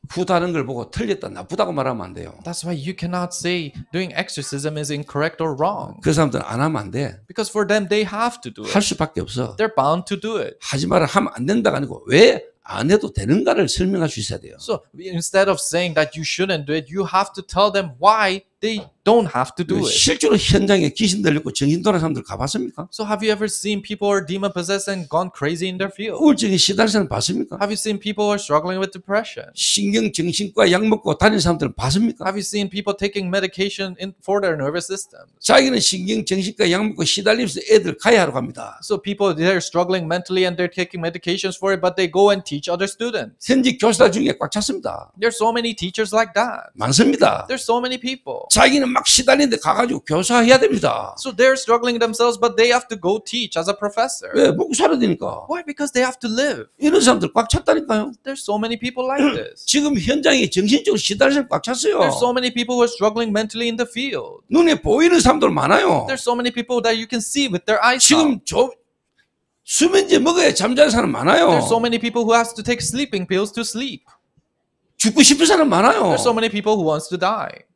S6: 후다는 걸 보고 틀렸다 나쁘다고 말하면 안 돼요.
S7: That's why you cannot say doing exorcism is incorrect or wrong.
S6: 그 사람들은 안 하면 안 돼.
S7: Because for them, they have to do
S6: 할
S7: it.
S6: 수밖에 없어.
S7: They're bound to do it.
S6: 하지 마라 하면 안 된다가 아니고 왜 안 해도 되는가를 설명할 수 있어야 돼요.
S7: So instead of saying that you shouldn't do it, you have to tell them why they don't have to do it.
S6: 실제로 현장에 귀신 들렸고 정신 돌아간 사람들 가봤습니까?
S7: So have you ever seen people who are demon possessed and gone crazy in their field?
S6: 우울증에 시달린 사람 봤습니까?
S7: Have you seen people who are struggling with depression?
S6: 신경정신과 약 먹고 다니는 사람들은 봤습니까?
S7: Have you seen people taking medication for their nervous system?
S6: 자기는 신경정신과 약 먹고 시달리면서 애들 가해하러 갑니다.
S7: So people, they're struggling mentally and they're taking medications for it, but they go and teach other students.
S6: 현직 교사들 중에 꽉 찼습니다.
S7: There's so many teachers like that.
S6: 많습니다.
S7: There's so many people.
S6: 자기는 막 시달리는데 가가지고 교사해야 됩니다.
S7: So they're struggling themselves, but they have to go teach as a professor.
S6: 왜? 먹고 살아야 되니까.
S7: Why? Because they have to live.
S6: 이런 사람들 꽉 찼다니까요.
S7: There's so many people like this.
S6: 지금 현장에 정신적으로 시달린 사람 꽉 찼어요.
S7: There's so many people who are struggling mentally in the field.
S6: 눈에 보이는 사람들 많아요.
S7: There's so many people that you can see with their eyes.
S6: 지금 수면제 먹어야 잠자는 사람 많아요.
S7: There's so many people who has to take sleeping pills to sleep.
S6: 죽고 싶은 사람 많아요.
S7: There's so many people who wants to die.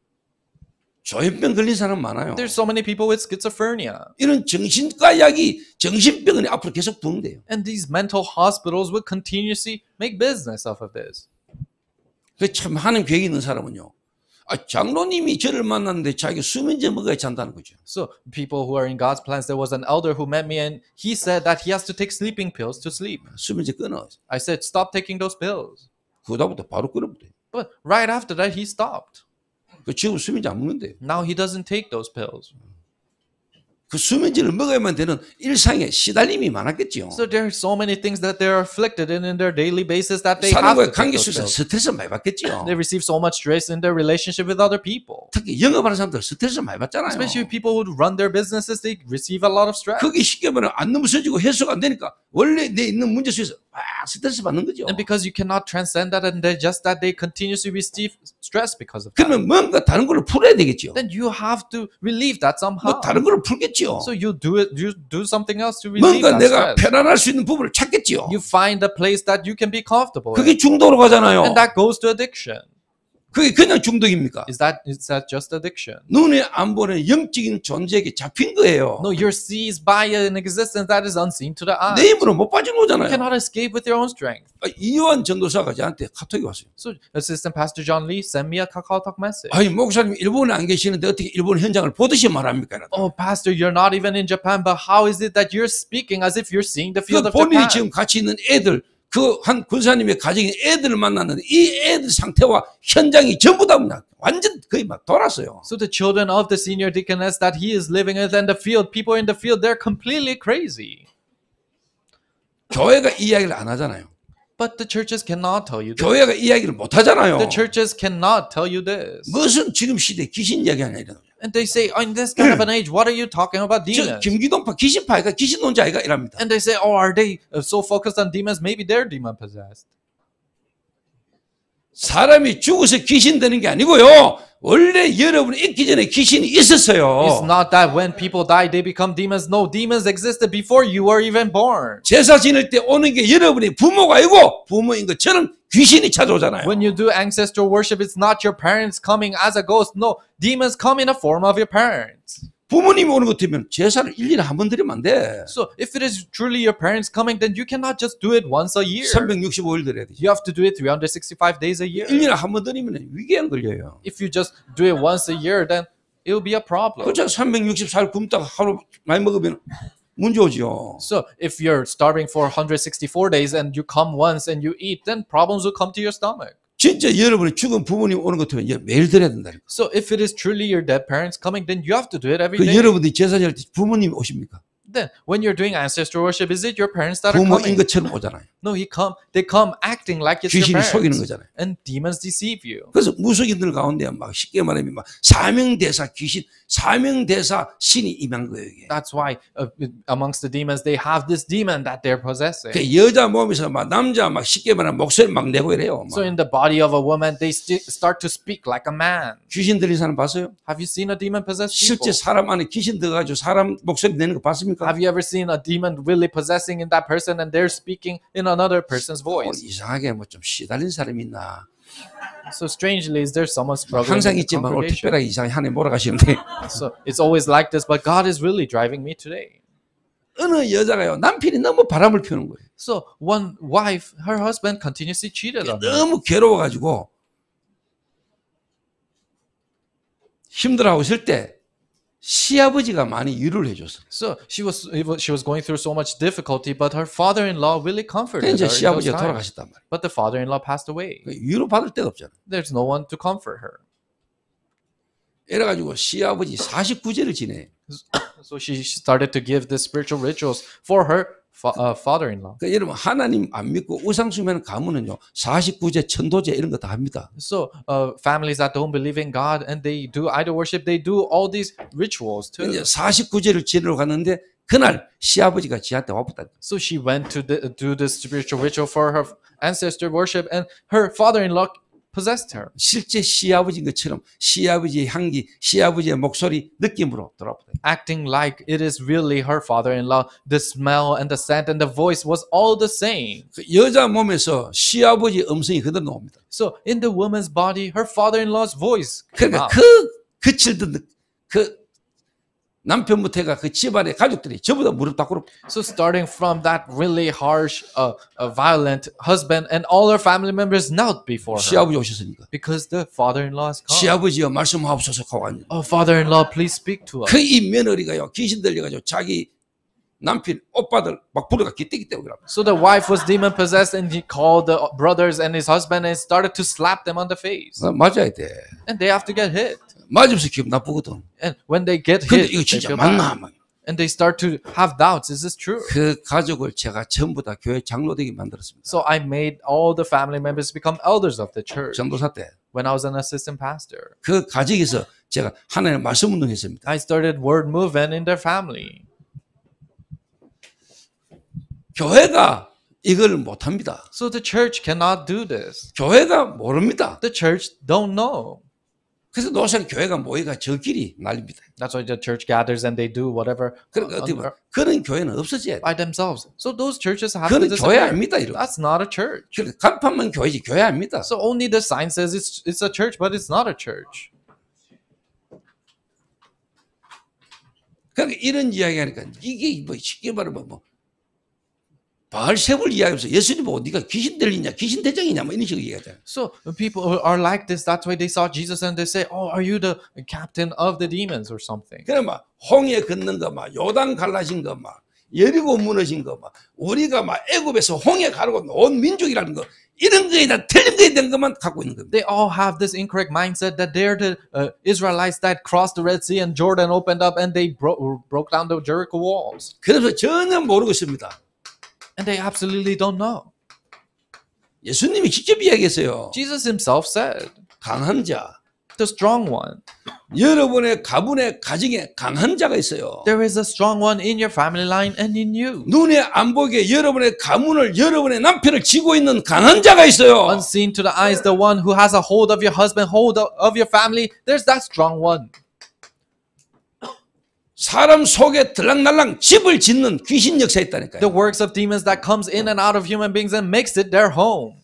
S6: 조현병 걸린 사람 많아요.
S7: There's so many people with schizophrenia.
S6: 이런 정신과 약이 정신병원에 앞으로 계속 부흥돼요.
S7: And these mental hospitals will continuously make business off of this.
S6: 그 참 하는 계획이 있는 사람은요. 장로님이 저를 만났는데 자기가 수면제 먹어야 잔다는 거죠.
S7: So people who are in God's plans, there was an elder who met me and he said that he has to take sleeping pills to sleep.
S6: 수면제 끊어.
S7: I said, stop taking those pills.
S6: 그다음부터 바로 끊어버려.
S7: But right after that, he stopped.
S6: 그 지금 수면제 안 먹는데.
S7: Now he doesn't take those pills.
S6: 그 수면제를 먹어야만 되는 일상에 시달림이 많았겠죠.
S7: So there are so many things that they're afflicted in their daily basis that they have
S6: 사람과의
S7: to take
S6: 관계
S7: those
S6: 속에서
S7: pills.
S6: 스트레스 많이 받겠죠.
S7: They receive so much stress in their relationship with other people.
S6: 특히 영업하는 사람들 스트레스 많이 받잖아요.
S7: Especially people who run their businesses, they receive a lot of stress.
S6: 그게 쉽게 말하면 안 넘어서지고 해소가 안 되니까 원래 내 있는 문제 속에서 스트레스 받는 거죠.
S7: And because you cannot transcend that, and they're just that they continuously receive stress because of that.
S6: 그러면 뭔가 다른 걸로 풀어야 되겠죠.
S7: Then you have to relieve that somehow.
S6: 뭐 다른 걸로 풀겠죠.
S7: So you do it. You do something else to relieve
S6: 뭔가
S7: that
S6: 내가
S7: stress.
S6: 편안할 수 있는 부분을 찾겠죠.
S7: You find a place that you can be comfortable
S6: 그게
S7: in.
S6: 중독으로 가잖아요.
S7: And that goes to addiction.
S6: 그게 그냥 중독입니까?
S7: Is that just addiction?
S6: 눈에 안 보는 영적인 존재에게 잡힌 거예요.
S7: No, you're seized by an existence that is unseen to the eye.
S6: 내 힘으로 못 빠진
S7: You
S6: 거잖아요.
S7: cannot escape with your own strength.
S6: 이요한 전도사가 저한테 카톡이 왔어요.
S7: So Assistant Pastor John Lee sent me a KakaoTalk message.
S6: 아니 목사님 일본에 안 계시는데 어떻게 일본 현장을 보듯이 말합니까? 이러더라고요.
S7: Oh, Pastor, you're not even in Japan, but how is it that you're speaking as if you're seeing the field
S6: 그
S7: of
S6: 본인이
S7: Japan?
S6: 지금 같이 있는 애들 그 한 군사님의 가정에 애들을 만났는데 이 애들 상태와 현장이 전부 다 완전 거의 막 돌았어요.
S7: So the children of the senior deaconess that he is living with and the field, people in the field, they're completely crazy.
S6: 교회가 이 이야기를 안 하잖아요.
S7: But the churches cannot tell you this.
S6: 교회가 이 이야기를 못 하잖아요.
S7: The churches cannot tell you this.
S6: 무슨 지금 시대에 귀신 이야기 하냐 이러는 거예요.
S7: And they say, oh, in this kind of an age, what are you talking about
S6: 저
S7: demons?
S6: 김기동파 귀신파이가 귀신 논자이가 이랍니다.
S7: And they say, oh, are they so focused on demons? Maybe they're demon possessed.
S6: 사람이 죽어서 귀신 되는 게 아니고요. 원래 여러분이 있기 전에 귀신이 있었어요.
S7: It's not that when people die, they become demons. No, demons existed before you were even born.
S6: 제사 지낼 때 오는 게 여러분이 부모가 아니고 부모인 것처럼 귀신이 찾아오잖아요.
S7: When you do ancestral worship, it's not your parents coming as a ghost. No, demons come in the form of your parents.
S6: 부모님이 오는 것 같으면 제사를 1년에 한 번 드리면 안 돼.
S7: So if it is truly your parents coming, then you cannot just do it once a year.
S6: 365일 드려야 돼.
S7: You have to do it 365 days a year.
S6: 1년에 한 번 드리면 위궤양 걸려요.
S7: If you just do it once a year, then it will be a problem.
S6: 그렇죠. 364일 굶다가 하루 많이 먹으면 문제 오죠.
S7: So if you're starving for 164 days and you come once and you eat, then problems will come to your stomach.
S6: 진짜 여러분이 죽은 부모님 오는 것 같으면 매일 드려야 된다.
S7: So if it is truly your dead parents coming, then you have to do it every
S6: 그
S7: day.
S6: 여러분들이 제사 지낼 때 부모님이 오십니까?
S7: Then when you're doing ancestral worship, is it your parents that are
S6: 부모인
S7: coming?
S6: 것처럼 오잖아요.
S7: No, they come acting like it's your
S6: 귀신이 속이는
S7: parents.
S6: 거잖아요.
S7: And demons deceive you.
S6: 그래서 무속인들 가운데 막 쉽게 말하면 막 사명대사 귀신, 사명대사 신이 임한 거예요. 이게.
S7: That's why amongst the demons, they have this demon that they're possessing.
S6: 그 여자 몸에서 막 남자 막 쉽게 말하면 목소리 막 내고 이래요. 막.
S7: So in the body of a woman, they start to speak like a man.
S6: 귀신 들린 사람 봤어요?
S7: Have you seen a demon possessed people?
S6: 실제 사람 안에 귀신 들어가지고 사람 목소리 내는 거 봤습니까?
S7: Have you ever seen a demon really possessing in that person and they're speaking in another person's voice?
S6: 이상하게 뭐 좀 시달린 사람이 있나?
S7: So strangely, is there someone struggling
S6: 항상
S7: in the
S6: 있지만 오늘
S7: congregation?
S6: 특별하게 이상하게 하늘 몰아가시는데
S7: So it's always like this, but God is really driving me today.
S6: 어느 여자가요 남편이 너무 바람을 피우는 거예요.
S7: So one wife, her husband continuously cheated on her.
S6: 너무 괴로워가지고 힘들어하고 있을 때 시아버지가 많이 위로를 해줬어.
S7: So she was going through so much difficulty, but her father-in-law really comforted
S6: 근데 이제
S7: her in those
S6: 시아버지가
S7: times.
S6: 돌아가셨단 말이에요.
S7: But the father-in-law passed away.
S6: 위로 받을 데가 없잖아.
S7: There's no one to comfort her.
S6: 이래가지고 시아버지 49제를 지내.
S7: So she started to give the spiritual rituals for her father-in-law.
S6: 그러니까 여러분 하나님 안 믿고 우상숭배는 가문은요 49제 천도제 이런 거 다 합니다.
S7: So families that don't believe in God and they do idol worship, they do all these rituals too.
S6: 이제 49제를 지내러 갔는데 그날 시아버지가 지한테 와봤다.
S7: So she went to do this spiritual ritual for her ancestor worship, and her father-in-law possessed her.
S6: 실제 시아버지인 것처럼 시아버지의 향기, 시아버지의 목소리, 느낌으로 돌아왔다.
S7: Acting like it is really her father-in-law, the smell and the scent and the voice was all the same.
S6: 그 여자 몸에서 시아버지 음성이 그대로 나옵니다.
S7: So in the woman's body, her father-in-law's voice came
S6: 그러니까
S7: out.
S6: 그칠 듯 그 남편부터 해가 그 집안의 가족들이 전부 다 무릎 다 꿇고
S7: So starting from that really harsh, violent husband, and all her family members knelt before her
S6: 시아버지 오셨으니까
S7: because the father-in-law has come.
S6: 시아버지여 말씀하옵소서 하고 앉아.
S7: Oh, father-in-law, please speak to us.
S6: 그 이 며느리가요 귀신 들려가지고 자기 남편 오빠들 막 부르가 기대기대 오더라고.
S7: So the wife was demon possessed, and he called the brothers and his husband and started to slap them on the face.
S6: 맞아야 돼.
S7: And they have to get hit.
S6: 맞으면서 기분 나쁘거든.
S7: And when they get
S6: 근데
S7: hit,
S6: 이거
S7: they
S6: 진짜
S7: feel
S6: 맞나?
S7: bad.
S6: 막.
S7: And they start to have doubts. Is this true?
S6: 그 가족을 제가 전부 다 교회 장로되게 만들었습니다.
S7: So I made all the family members become elders of the church
S6: 전도사 때.
S7: when I was an assistant pastor.
S6: 그 가족에서 제가 하나님의 말씀 운동했습니다.
S7: I started word movement in their family.
S6: 교회가 이걸 못합니다.
S7: So the church cannot do this.
S6: 교회가 모릅니다.
S7: The church don't know.
S6: 그래서 노선 교회가 모이가 저끼리 날립니다.
S7: That's why the church gathers and they do whatever
S6: 그러니까 어떻게 보면 그런 교회는 없어져야 돼.
S7: by themselves. So those churches have to
S6: 그건 교회
S7: disappear.
S6: 아닙니다. 이런.
S7: That's not a church.
S6: 간판만 교회지 교회 아닙니다.
S7: So only the sign says it's a church, but it's not a church.
S6: 그러니까 이런 이야기하니까 이게 뭐 쉽게 말하면 뭐 바알세불 이야기하면서 예수님 보고 네가 귀신 들리냐 귀신 대장이냐 뭐 이런 식으로 얘기하잖아요.
S7: So people are like this. That's why they saw Jesus and they say, "Oh, are you the captain of the demons or something?"
S6: 그래 막 홍해 걷는 거 막 요단 갈라진 거 막 여리고 무너진 거 막 우리가 막 애굽에서 홍해 가르고 온 민족이라는 거 이런 거에 다 틀린 거에 대한 것만 갖고 있는 겁니다.
S7: They all have this incorrect mindset that they're the Israelites that crossed the Red Sea and Jordan opened up and they broke down the Jericho walls.
S6: 그래서 전혀 모르고 있습니다.
S7: And they absolutely don't know.
S6: 예수님이 직접 이야기했어요.
S7: Jesus himself said,
S6: 강한 자,
S7: The strong one.
S6: 여러분의 가문의 가정에 강한 자가 있어요.
S7: There is a strong one in your family line and in you.
S6: 눈에 안 보게 여러분의 가문을 여러분의 남편을 쥐고 있는 강한 자가 있어요.
S7: Unseen to the eyes, the one who has a hold of your husband, hold of your family. There's that strong one.
S6: 사람 속에 들락날락 집을 짓는 귀신 역사 있다니까요.
S7: The works of demons that comes in and out of human beings and makes it their home.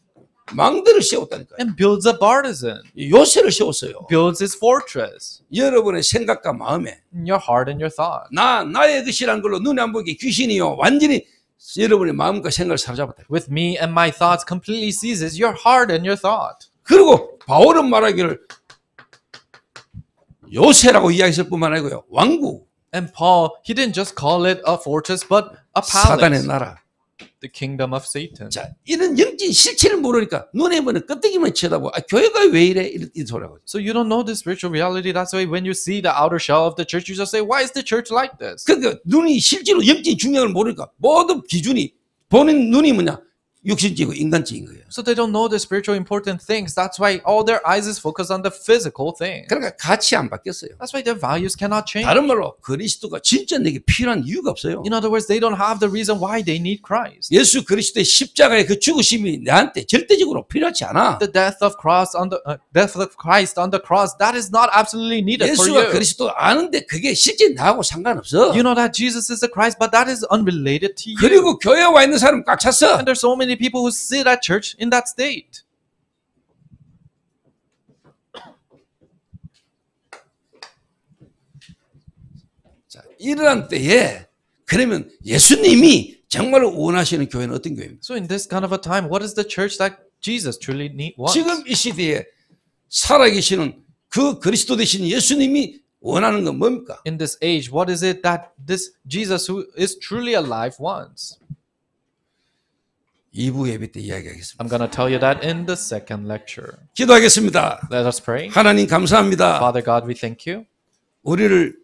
S6: 망대를 세웠다니까요.
S7: And builds a partisan.
S6: 요새를 세웠어요.
S7: Builds his fortress.
S6: 여러분의 생각과 마음에
S7: In your heart and your thought.
S6: 나의 것이라는 걸로 눈에 안 보이게 귀신이요 완전히 여러분의 마음과 생각을 사로잡았다.
S7: With me and my thoughts completely seizes your heart and your thought.
S6: 그리고 바울은 말하기를 요새라고 이야기했을 뿐만 아니고요. 왕국,
S7: And Paul, he didn't just call it a fortress, but a
S6: 사단의
S7: palace.
S6: 나라.
S7: The kingdom of Satan.
S6: 자, 이런 영적인 실체를 모르니까 눈에 보는 끄떡이만 쳐다보고 교회가 왜 이래? 이 소리라고.
S7: So you don't know the spiritual reality. That's why when you see the outer shell of the church, you just say, why is the church like this?
S6: 그러니까 눈이 실제로 영적인 중요함을 모르니까 모든 기준이 보는 눈이 뭐냐? 육신적이고 인간적인 거예요.
S7: So they don't know the spiritual important things. That's why all their eyes is focused on the physical thing.
S6: 그러니까 가치 안 바뀌었어요.
S7: That's why their values cannot change.
S6: 다른 말로 그리스도가 진짜 내게 필요한 이유가 없어요.
S7: In other words, they don't have the reason why they need Christ.
S6: 예수 그리스도의 십자가의 그 죽으심이 나한테 절대적으로 필요하지 않아.
S7: The death of Christ on the cross, that is not absolutely needed for
S6: 예수가
S7: you.
S6: 그리스도 아는데 그게 실제 나하고 상관없어.
S7: You know that Jesus is the Christ, but that is unrelated to you.
S6: 그리고 교회에 와 있는 사람 꽉 찼어.
S7: And there's so many people who sit at church in that state.
S6: 자, 이러한 때에 그러면 예수님이 정말 원하시는 교회는 어떤 교회입니까?
S7: So in this kind of a time, what is the church that Jesus truly wants?
S6: 지금 이 시대에 살아계시는 그 그리스도 되신 예수님이 원하는 건 뭡니까?
S7: In this age, what is it that this Jesus who is truly alive wants?
S6: 2부 예배 때 이야기하겠습니다.
S7: I'm going to tell you that in the second lecture.
S6: 기도하겠습니다.
S7: Let us pray.
S6: 하나님 감사합니다.
S7: Father God, we thank you.
S6: 우리를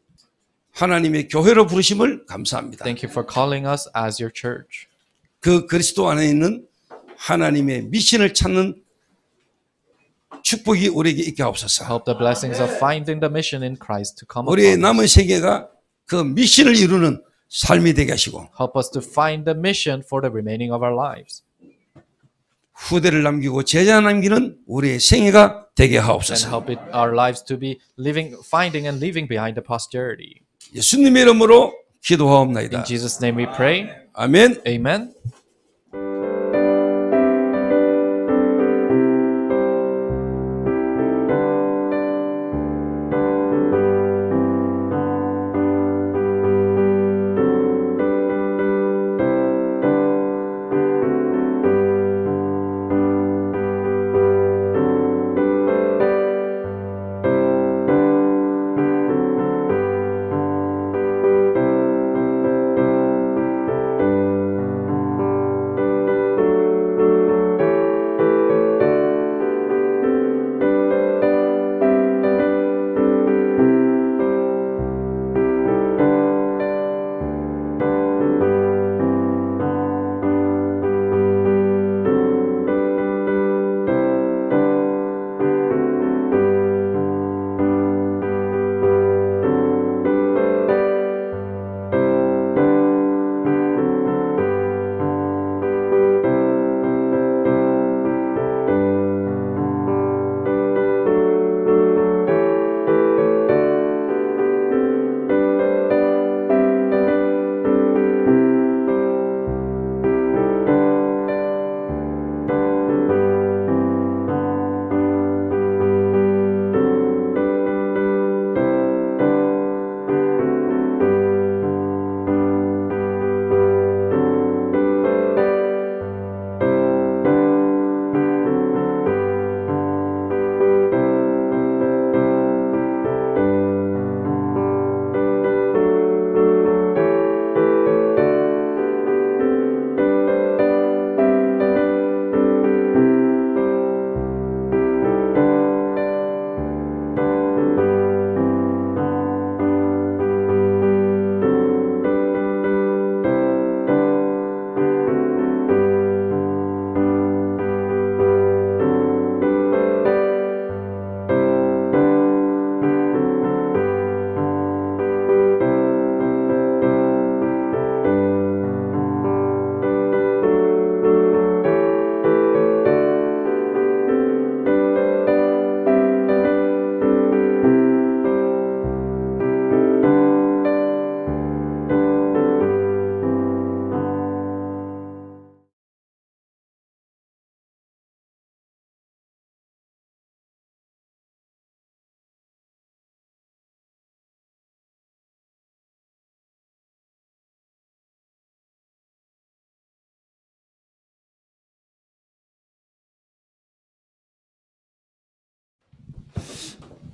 S6: 하나님의 교회로 부르심을 감사합니다.
S7: Thank you for calling us as your church.
S6: 그 그리스도 안에 있는 하나님의 미션을 찾는 축복이 우리에게 있게 하옵소서.
S7: Help the blessings of finding the mission in Christ to come
S6: 우리의
S7: upon us.
S6: 남은 세계가 그 미션을 이루는 삶이 되게 하시고
S7: Help us to find the mission for the remaining of our lives.
S6: 후대를 남기고 제자 남기는 우리의 생애가 되게
S7: And
S6: 하옵소서.
S7: help it, our lives to be finding and leaving behind the posterity.
S6: 예수님의 이름으로
S7: In
S6: 기도하옵나이다.
S7: Jesus' name we pray.
S6: 아멘.
S7: Amen.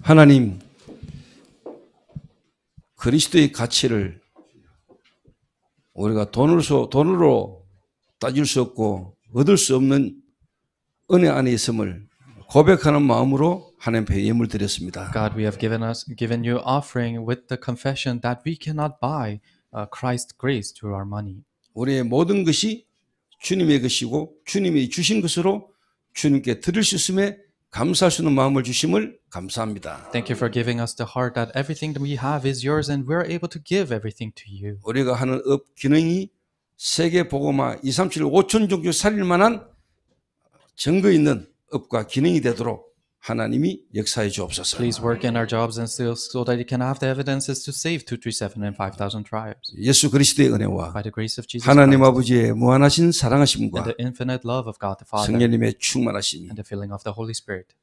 S6: 하나님, 그리스도의 가치를 우리가 돈으로 따질 수 없고 얻을 수 없는 은혜 안에 있음을 고백하는 마음으로 하나님께 예물 드렸습니다.
S7: God, we have given you offering with the confession that we cannot buy Christ's grace through our money.
S6: 우리의 모든 것이 주님의 것이고 주님이 주신 것으로 주님께 드릴 수 있음에 감사할 수 있는 마음을 주심을 감사합니다.
S7: Thank you for giving us the heart that everything that we have is yours and we're able to give everything to you.
S6: 우리가 하는 업 기능이 세계 복음화 237 5천 종교 살릴 만한 증거 있는 업과 기능이 되도록 하나님이 역사해 주옵소서.
S7: Please work in our jobs and skills so that you can have the evidences to save 237 and 5,000 tribes.
S6: 예수 그리스도의 은혜와
S7: By the grace of Jesus
S6: 하나님
S7: Christ
S6: 아버지의 무한하신
S7: and
S6: 사랑하심과
S7: the infinite love of God the Father
S6: 성령님의 충만하심이
S7: and the filling of the Holy Spirit.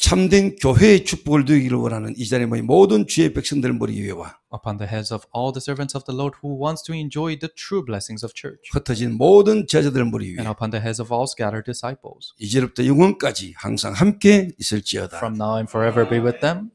S6: 참된 교회의 축복을 누리기를 원하는 이 자리에 모인 모든 주의 백성들 머리 위에와
S7: Upon the heads of all the servants of the Lord who wants to enjoy the true blessings of church.
S6: 흩어진 모든 제자들 머리 위에
S7: And upon the heads of all scattered disciples.
S6: 이제부터 영원까지 항상 함께 있을지어다.
S7: From now and forever be with them.